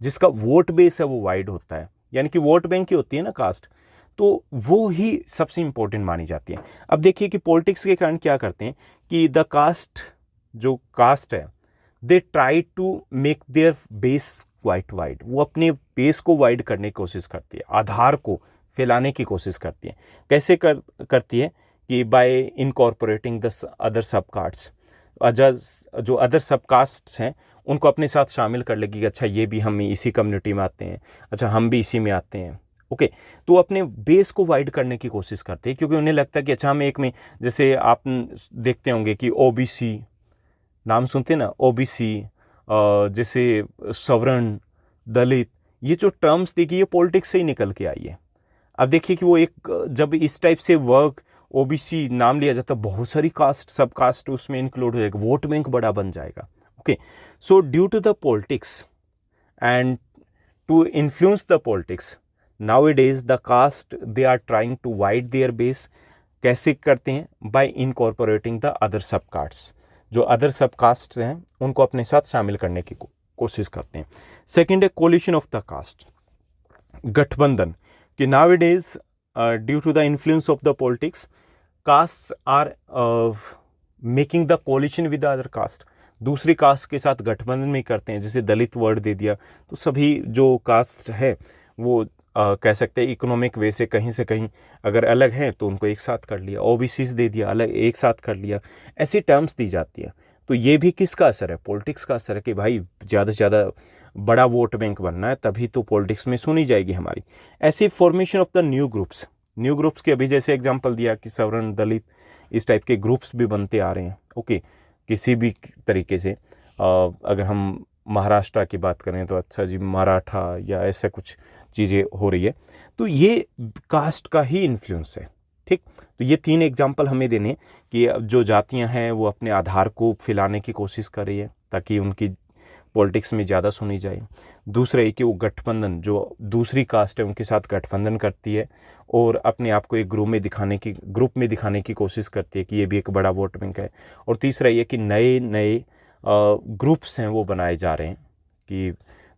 जिसका वोट बेस है वो वाइड होता है, यानी कि वोट बैंक की होती है ना कास्ट, तो वो ही सबसे इम्पोर्टेंट मानी जाती है। अब देखिए कि पॉलिटिक्स के कारण क्या करते हैं कि द कास्ट, जो कास्ट है, they try to make their base quite wide, वो अपने बेस को वाइड करने की कोशिश करती है, आधार को फैलाने की कोशिश करती है। कैसे करती है कि बाय इनकॉर्पोरेटिंग द अदर सब कास्ट्स, जो अदर सब कास्ट्स हैं उनको अपने साथ शामिल कर लेगी कि अच्छा ये भी हम इसी कम्युनिटी में आते हैं, अच्छा हम भी इसी में आते हैं। ओके, तो अपने बेस को वाइड करने की कोशिश करते हैं, क्योंकि उन्हें लगता है कि अच्छा हम एक में, जैसे आप देखते होंगे कि ओबीसी नाम सुनते हैं ना, ओबीसी, जैसे सवर्ण, दलित, ये जो टर्म्स देखिए ये पॉलिटिक्स से ही निकल के आई है। अब देखिए कि वो एक, जब इस टाइप से वर्क ओबीसी नाम लिया जाता है, बहुत सारी कास्ट, सब कास्ट उसमें इंक्लूड हो जाएगा, वोट बैंक बड़ा बन जाएगा। Okay, so due to the politics and to influence the politics, nowadays the caste they are trying to widen their base। कैसे करते हैं? by incorporating the other subcastes, जो अदर सब कास्ट हैं उनको अपने साथ शामिल करने की कोशिश करते हैं। सेकेंड है कोलिशन ऑफ द कास्ट, गठबंधन, कि nowadays due to the influence of the politics castes are making the coalition with other caste, दूसरी कास्ट के साथ गठबंधन में करते हैं। जैसे दलित वर्ड दे दिया, तो सभी जो कास्ट है वो कह सकते हैं इकोनॉमिक वे से कहीं अगर अलग हैं तो उनको एक साथ कर लिया, ओबीसीज दे दिया, अलग एक साथ कर लिया, ऐसी टर्म्स दी जाती है। तो ये भी किसका असर है? पॉलिटिक्स का असर है कि भाई ज़्यादा से ज़्यादा बड़ा वोट बैंक बनना है, तभी तो पॉलिटिक्स में सुनी जाएगी हमारी। ऐसे formation of the new groups के अभी जैसे एग्जांपल दिया कि सवर्ण, दलित, इस टाइप के ग्रुप्स भी बनते आ रहे हैं। ओके, किसी भी तरीके से अगर हम महाराष्ट्र की बात करें तो अच्छा जी मराठा या ऐसा कुछ चीज़ें हो रही है, तो ये कास्ट का ही इन्फ्लुएंस है। ठीक, तो ये 3 एग्जांपल हमें देने कि जो जातियां हैं वो अपने आधार को फैलाने की कोशिश कर रही है ताकि उनकी पॉलिटिक्स में ज़्यादा सुनी जाए। दूसरा है कि वो गठबंधन, जो दूसरी कास्ट है उनके साथ गठबंधन करती है और अपने आप को एक ग्रुप में दिखाने की कोशिश करती है कि ये भी एक बड़ा वोट बैंक है। और तीसरा ये कि नए ग्रुप्स हैं वो बनाए जा रहे हैं, कि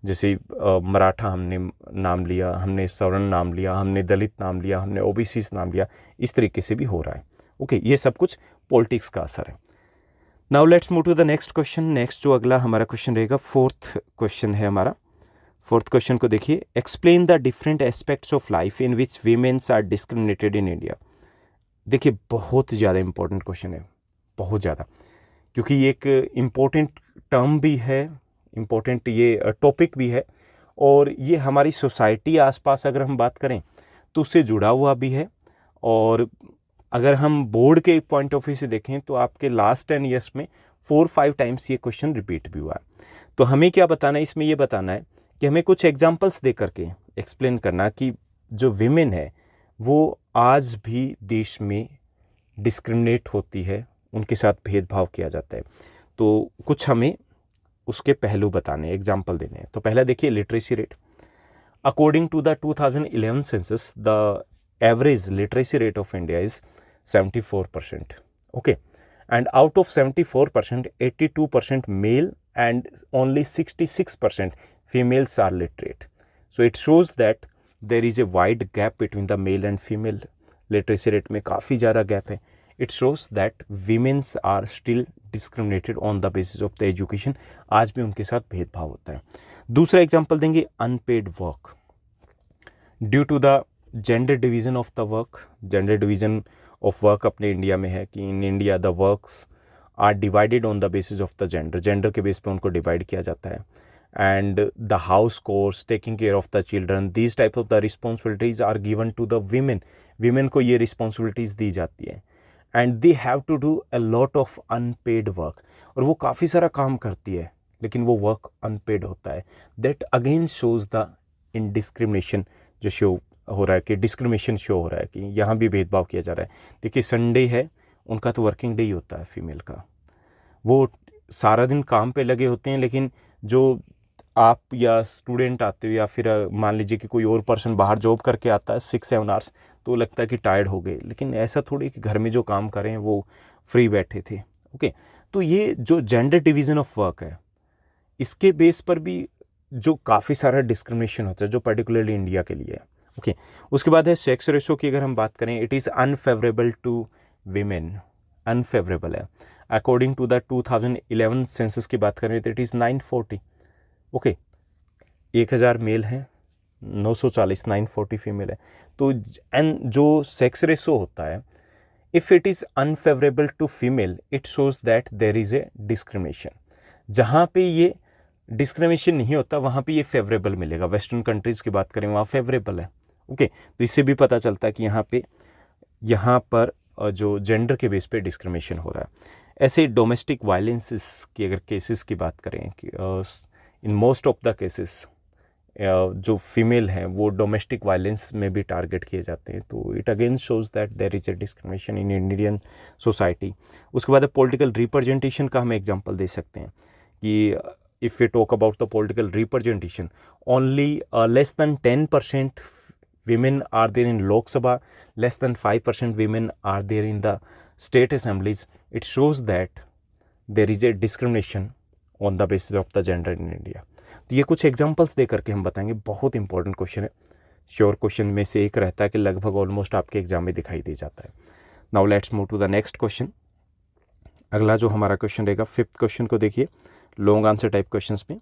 जैसे मराठा हमने नाम लिया, हमने सवर्ण नाम लिया, हमने दलित नाम लिया, हमने ओबीसी नाम लिया, इस तरीके से भी हो रहा है। ओके, ये सब कुछ पॉलिटिक्स का असर है। Now let's move to the next question. Next जो अगला हमारा क्वेश्चन रहेगा, 4th क्वेश्चन है हमारा। 4th क्वेश्चन को देखिए, explain the different aspects of life in which womens are discriminated in India. देखिए बहुत ज़्यादा इंपॉर्टेंट क्वेश्चन है, बहुत ज़्यादा, क्योंकि ये एक इम्पोर्टेंट टर्म भी है, इम्पोर्टेंट ये टॉपिक भी है, और ये हमारी सोसाइटी आसपास अगर हम बात करें तो उससे जुड़ा हुआ भी है। और अगर हम बोर्ड के पॉइंट ऑफ व्यू से देखें तो आपके लास्ट 10 ईयर्स में 4-5 टाइम्स ये क्वेश्चन रिपीट भी हुआ है। तो हमें क्या बताना है इसमें? ये बताना है कि हमें कुछ एग्जांपल्स दे करके एक्सप्लेन करना कि जो विमेन है वो आज भी देश में डिस्क्रिमिनेट होती है, उनके साथ भेदभाव किया जाता है। तो कुछ हमें उसके पहलू बताने, एग्जाम्पल देने हैं। तो पहला देखिए literacy rate. According to the 2011 census the average literacy rate of India is 74%. Okay, and out of 74%, 82% male and only 66% females are literate. So it shows that there is a wide gap between the male and female literacy rate में काफ़ी ज़्यादा gap है. It shows that women are still discriminated on the basis of the education. आज भी उनके साथ भेदभाव होता है. दूसरा एग्जाम्पल देंगे unpaid work. Due to the gender division of the work, gender division of work अपने इंडिया में है कि in India the works are divided on the basis of the gender के बेस पे उनको डिवाइड किया जाता है. And the house chores, taking care of the children, these type of the responsibilities are given to the women को ये responsibilities दी जाती है. And they have to do a lot of unpaid work, और वो काफ़ी सारा काम करती है लेकिन वो वर्क अनपेड होता है. दैट अगेन शोज़ द इनडिस्क्रिमिनेशन जो शो हो रहा है कि डिस्क्रिमिनेशन शो हो रहा है कि यहाँ भी भेदभाव किया जा रहा है. देखिए संडे है, उनका तो वर्किंग डे ही होता है फीमेल का, वो सारा दिन काम पे लगे होते हैं, लेकिन जो आप या स्टूडेंट आते हो या फिर मान लीजिए कि कोई और पर्सन बाहर जॉब करके आता है 6-7 आवर्स, तो लगता है कि टायर्ड हो गए, लेकिन ऐसा थोड़ी कि घर में जो काम कर रहे हैं वो फ्री बैठे थे. ओके, तो ये जो जेंडर डिवीज़न ऑफ वर्क है, इसके बेस पर भी जो काफ़ी सारा डिस्क्रिमिनेशन होता है जो पर्टिकुलरली इंडिया के लिए है. ओके, उसके बाद है सेक्स रेशो की अगर हम बात करें, it is unfavourable to women, unfavourable है. अकॉर्डिंग टू द 2011 सेंसस की बात करें तो इट इज़ 940. ओके, 1000 मेल हैं, 940, 940 फीमेल है. तो जो सेक्स रेशो होता है, if it is unfavourable to female, it shows that there is a discrimination. जहाँ पे ये डिस्क्रिमिनेशन नहीं होता वहाँ पे ये फेवरेबल मिलेगा. वेस्टर्न कंट्रीज़ की बात करें वहाँ फेवरेबल है. ओके, तो इससे भी पता चलता है कि यहाँ पर जो जेंडर के बेस पे डिस्क्रिमिनेशन हो रहा है. ऐसे डोमेस्टिक वायलेंसेस की अगर केसेस की बात करें कि in most of the cases जो फीमेल हैं वो डोमेस्टिक वायलेंस में भी टारगेट किए जाते हैं. तो it again shows that there is a discrimination in Indian society. उसके बाद पॉलिटिकल रिप्रेजेंटेशन का हम एग्जांपल दे सकते हैं कि if we talk about the political representation, only less than 10% women are there in Lok Sabha, less than 5% women are there in the state assemblies. It shows that there is a discrimination on the basis of the gender in India. तो ये कुछ examples दे करके हम बताएंगे. बहुत important question है, sure question में से एक रहता है कि लगभग ऑलमोस्ट आपके एग्जाम में दिखाई दे जाता है. Now let's move to the next question. अगला जो हमारा क्वेश्चन रहेगा, 5th क्वेश्चन को देखिए, लॉन्ग आंसर टाइप क्वेश्चंस में.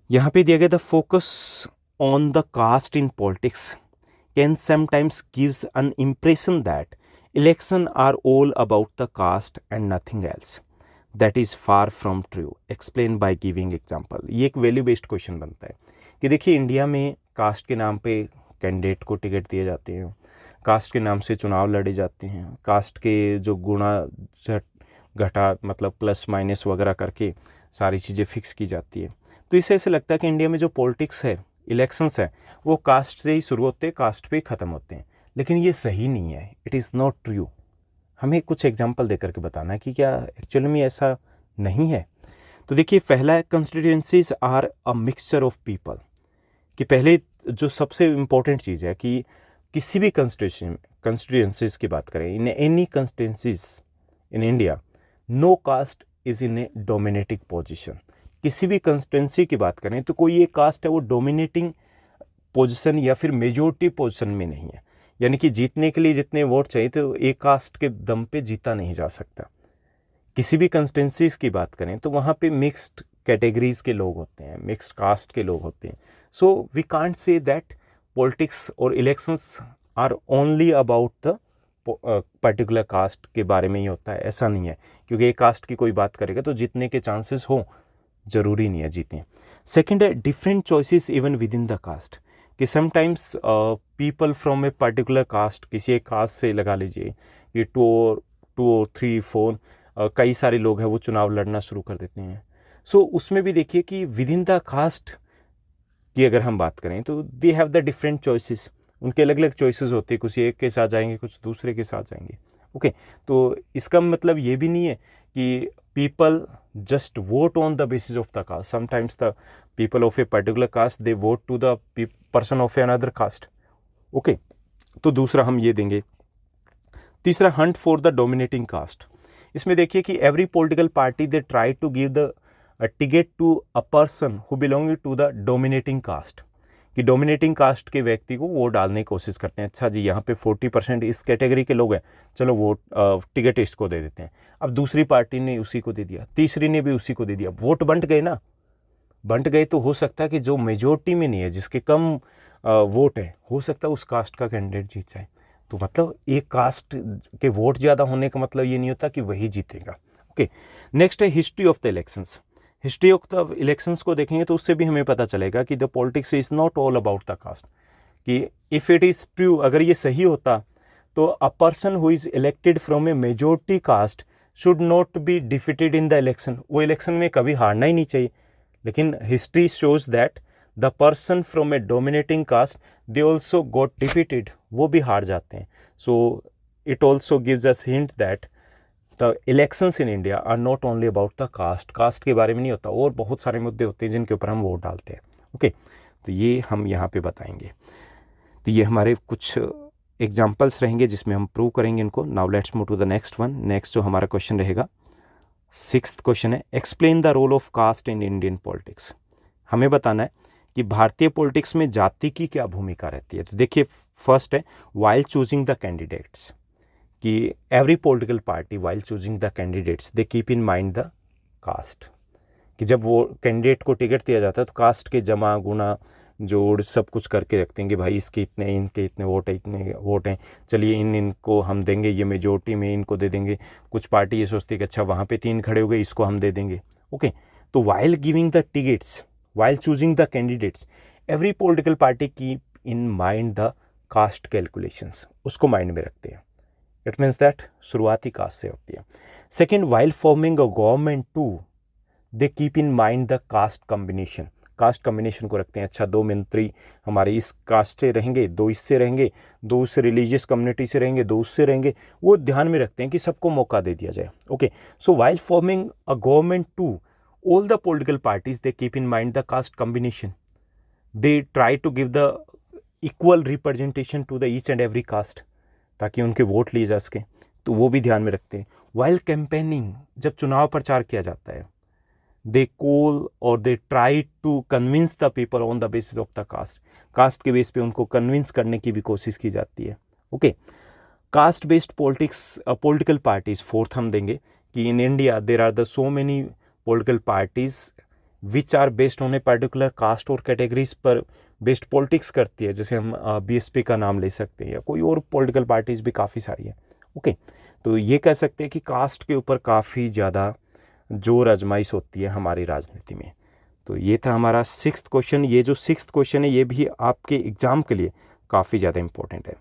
यहाँ पे दिया गया the focus on the caste in politics can sometimes gives an impression that election are all about the caste and nothing else. That is far from true. Explain by giving example. ये एक value based question बनता है कि देखिए India में cast के नाम पे कैंडिडेट को टिकट दिए जाते हैं, कास्ट के नाम से चुनाव लड़े जाते हैं, कास्ट के जो गुणा घटा मतलब प्लस माइनस वगैरह करके सारी चीज़ें फिक्स की जाती है. तो इससे ऐसे लगता है कि इंडिया में जो पॉलिटिक्स है, इलेक्शंस है, वो कास्ट से ही शुरू होते हैं, कास्ट पे ही ख़त्म होते हैं. लेकिन ये सही नहीं है. It is not true. हमें कुछ एग्जांपल दे करके बताना है कि क्या एक्चुअली में ऐसा नहीं है. तो देखिए पहला है constituencies are a mixture of people. कि पहले जो सबसे इम्पोर्टेंट चीज़ है कि किसी भी कंस्टिट्यूएंसीज की बात करें, in any constituencies in India, no caste is in a dominating position. किसी भी कंस्टिट्यूंसी की बात करें तो कोई एक कास्ट है वो डोमिनेटिंग पोजीशन या फिर मेजोरिटी पोजीशन में नहीं है. यानी कि जीतने के लिए जितने वोट चाहिए तो एक कास्ट के दम पे जीता नहीं जा सकता. किसी भी कंस्टिट्यूंसीज की बात करें तो वहाँ पे मिक्स्ड कैटेगरीज के लोग होते हैं, मिक्स्ड कास्ट के लोग होते हैं. So we can't say that politics और elections are only about the particular caste के बारे में ही होता है. ऐसा नहीं है, क्योंकि एक कास्ट की कोई बात करेगा तो जीतने के चांसेस हो, ज़रूरी नहीं है जीतें. सेकेंड है different choices even within the caste. कि sometimes people from a particular caste, किसी एक कास्ट से लगा लीजिए कि 2 और 3, 4 कई सारे लोग हैं वो चुनाव लड़ना शुरू कर देते हैं. सो उसमें भी देखिए कि विद इन द कास्ट की अगर हम बात करें तो they have the different choices. उनके अलग अलग चॉइसेस होते हैं, कुछ एक के साथ जाएंगे, कुछ दूसरे के साथ जाएंगे. ओके, तो इसका मतलब ये भी नहीं है कि people just vote on the basis of the caste. Sometimes the people of a particular caste, they vote to the person of another caste. Okay, तो दूसरा हम ये देंगे. तीसरा, hunt for the dominating caste. इसमें देखिए कि every political party they try to give the ticket to a person who belonging to the dominating caste. कि डोमिनेटिंग कास्ट के व्यक्ति को वोट डालने की कोशिश करते हैं. अच्छा जी, यहाँ पे 40% इस कैटेगरी के लोग हैं, चलो वोट टिकट इसको दे देते हैं. अब दूसरी पार्टी ने उसी को दे दिया, तीसरी ने भी उसी को दे दिया. वोट बंट गए ना, बंट गए. तो हो सकता है कि जो मेजोरिटी में नहीं है, जिसके कम वोट है, हो सकता है उस कास्ट का कैंडिडेट जीत जाए. तो मतलब एक कास्ट के वोट ज़्यादा होने का मतलब ये नहीं होता कि वही जीतेगा. ओके, नेक्स्ट है history of the elections. History of the elections को देखेंगे तो उससे भी हमें पता चलेगा कि the politics is not all about the caste. कि इफ़ इट इज़ ट्रू, अगर ये सही होता तो a person who is elected from a majority caste should not be defeated in the election. वो इलेक्शन में कभी हारना ही नहीं चाहिए. लेकिन history shows that the person from a dominating caste they also got defeated, वो भी हार जाते हैं. So it also gives us hint that the elections in India are not only about the caste. Caste के बारे में नहीं होता, और बहुत सारे मुद्दे होते हैं जिनके ऊपर हम वोट डालते हैं. ओके, तो ये हम यहाँ पे बताएंगे. तो ये हमारे कुछ एग्जाम्पल्स रहेंगे जिसमें हम प्रूव करेंगे इनको. Now let's move to the next one. Next जो हमारा क्वेश्चन रहेगा, 6th क्वेश्चन है, explain the role of caste in Indian politics. हमें बताना है कि भारतीय पॉलिटिक्स में जाति की क्या भूमिका रहती है. तो देखिए, फर्स्ट है वाइल चूजिंग द कैंडिडेट्स. कि every political party while choosing the candidates they keep in mind the caste. कि जब वो कैंडिडेट को टिकट दिया जाता है तो कास्ट के जमा गुना जोड़ सब कुछ करके रखते हैं कि भाई इसके इतने, इनके इतने वोट है, इतने वोट हैं, चलिए इनको हम देंगे, ये मेजोरिटी में इनको दे देंगे. कुछ पार्टी ये सोचती है कि अच्छा वहाँ पे 3 खड़े हो गए, इसको हम दे देंगे. ओके, तो while giving the tickets, while choosing the candidates, every political party keep in mind the caste calculations, उसको माइंड में रखते हैं. इट मीन्स दैट शुरुआती कास्ट से होती है. Second, while forming a government to they keep in mind the caste combination. Caste combination को रखते हैं. अच्छा, 2 मंत्री हमारे इस कास्ट से रहेंगे, 2 इससे रहेंगे, 2 उस रिलीजियस कम्युनिटी से रहेंगे, 2 उससे रहेंगे. वो ध्यान में रखते हैं कि सबको मौका दे दिया जाए. Okay, so while forming a government to all the political parties they keep in mind the caste combination. They try to give the equal representation to the each and every caste, ताकि उनके vote लिए जा सके. तो वो भी ध्यान में रखते हैं. वाइल कैंपेनिंग, जब चुनाव प्रचार किया जाता है, दे कॉल और they try to convince the people on the basis of the caste. Caste के बेस पे उनको कन्विंस करने की भी कोशिश की जाती है. Okay, caste based politics political parties, fourth हम देंगे कि in India there are the so many political parties which are based on a particular caste और कैटेगरीज पर बेस्ड पॉलिटिक्स करती है. जैसे हम बीएसपी का नाम ले सकते हैं, या कोई और पॉलिटिकल पार्टीज भी काफ़ी सारी है. ओके, तो ये कह सकते हैं कि कास्ट के ऊपर काफ़ी ज़्यादा जोर आजमाइश होती है हमारी राजनीति में. तो ये था हमारा 6th क्वेश्चन. ये जो 6th क्वेश्चन है ये भी आपके एग्ज़ाम के लिए काफ़ी ज़्यादा इंपॉर्टेंट है.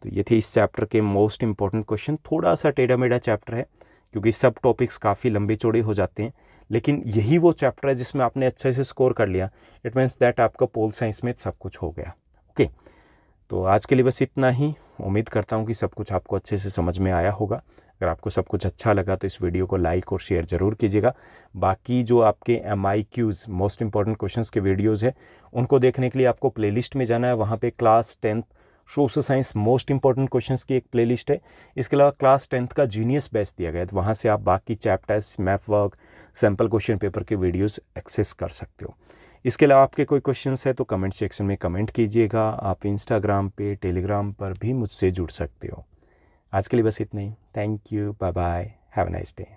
तो ये थे इस चैप्टर के मोस्ट इंपॉर्टेंट क्वेश्चन. थोड़ा सा टेढ़ा मेढ़ा चैप्टर है क्योंकि सब टॉपिक्स काफ़ी लंबे चौड़े हो जाते हैं, लेकिन यही वो चैप्टर है जिसमें आपने अच्छे से स्कोर कर लिया. इट मीन्स दैट आपका पोल साइंस में सब कुछ हो गया. ओके, तो आज के लिए बस इतना ही. उम्मीद करता हूँ कि सब कुछ आपको अच्छे से समझ में आया होगा. अगर आपको सब कुछ अच्छा लगा तो इस वीडियो को लाइक और शेयर ज़रूर कीजिएगा. बाकी जो आपके MIQs मोस्ट इंपॉर्टेंट क्वेश्चंस के वीडियोस हैं, उनको देखने के लिए आपको प्लेलिस्ट में जाना है. वहाँ पे class 10th social science most important questions की एक प्लेलिस्ट है. इसके अलावा क्लास 10th का जीनियस बैच दिया गया है, तो वहाँ से आप बाकी chapters, math work, sample question paper के वीडियोज़ एक्सेस कर सकते हो. इसके अलावा आपके कोई क्वेश्चंस है तो कमेंट सेक्शन में कमेंट कीजिएगा. आप इंस्टाग्राम पे, टेलीग्राम पर भी मुझसे जुड़ सकते हो. आज के लिए बस इतना ही. Thank you, bye bye, have a nice day.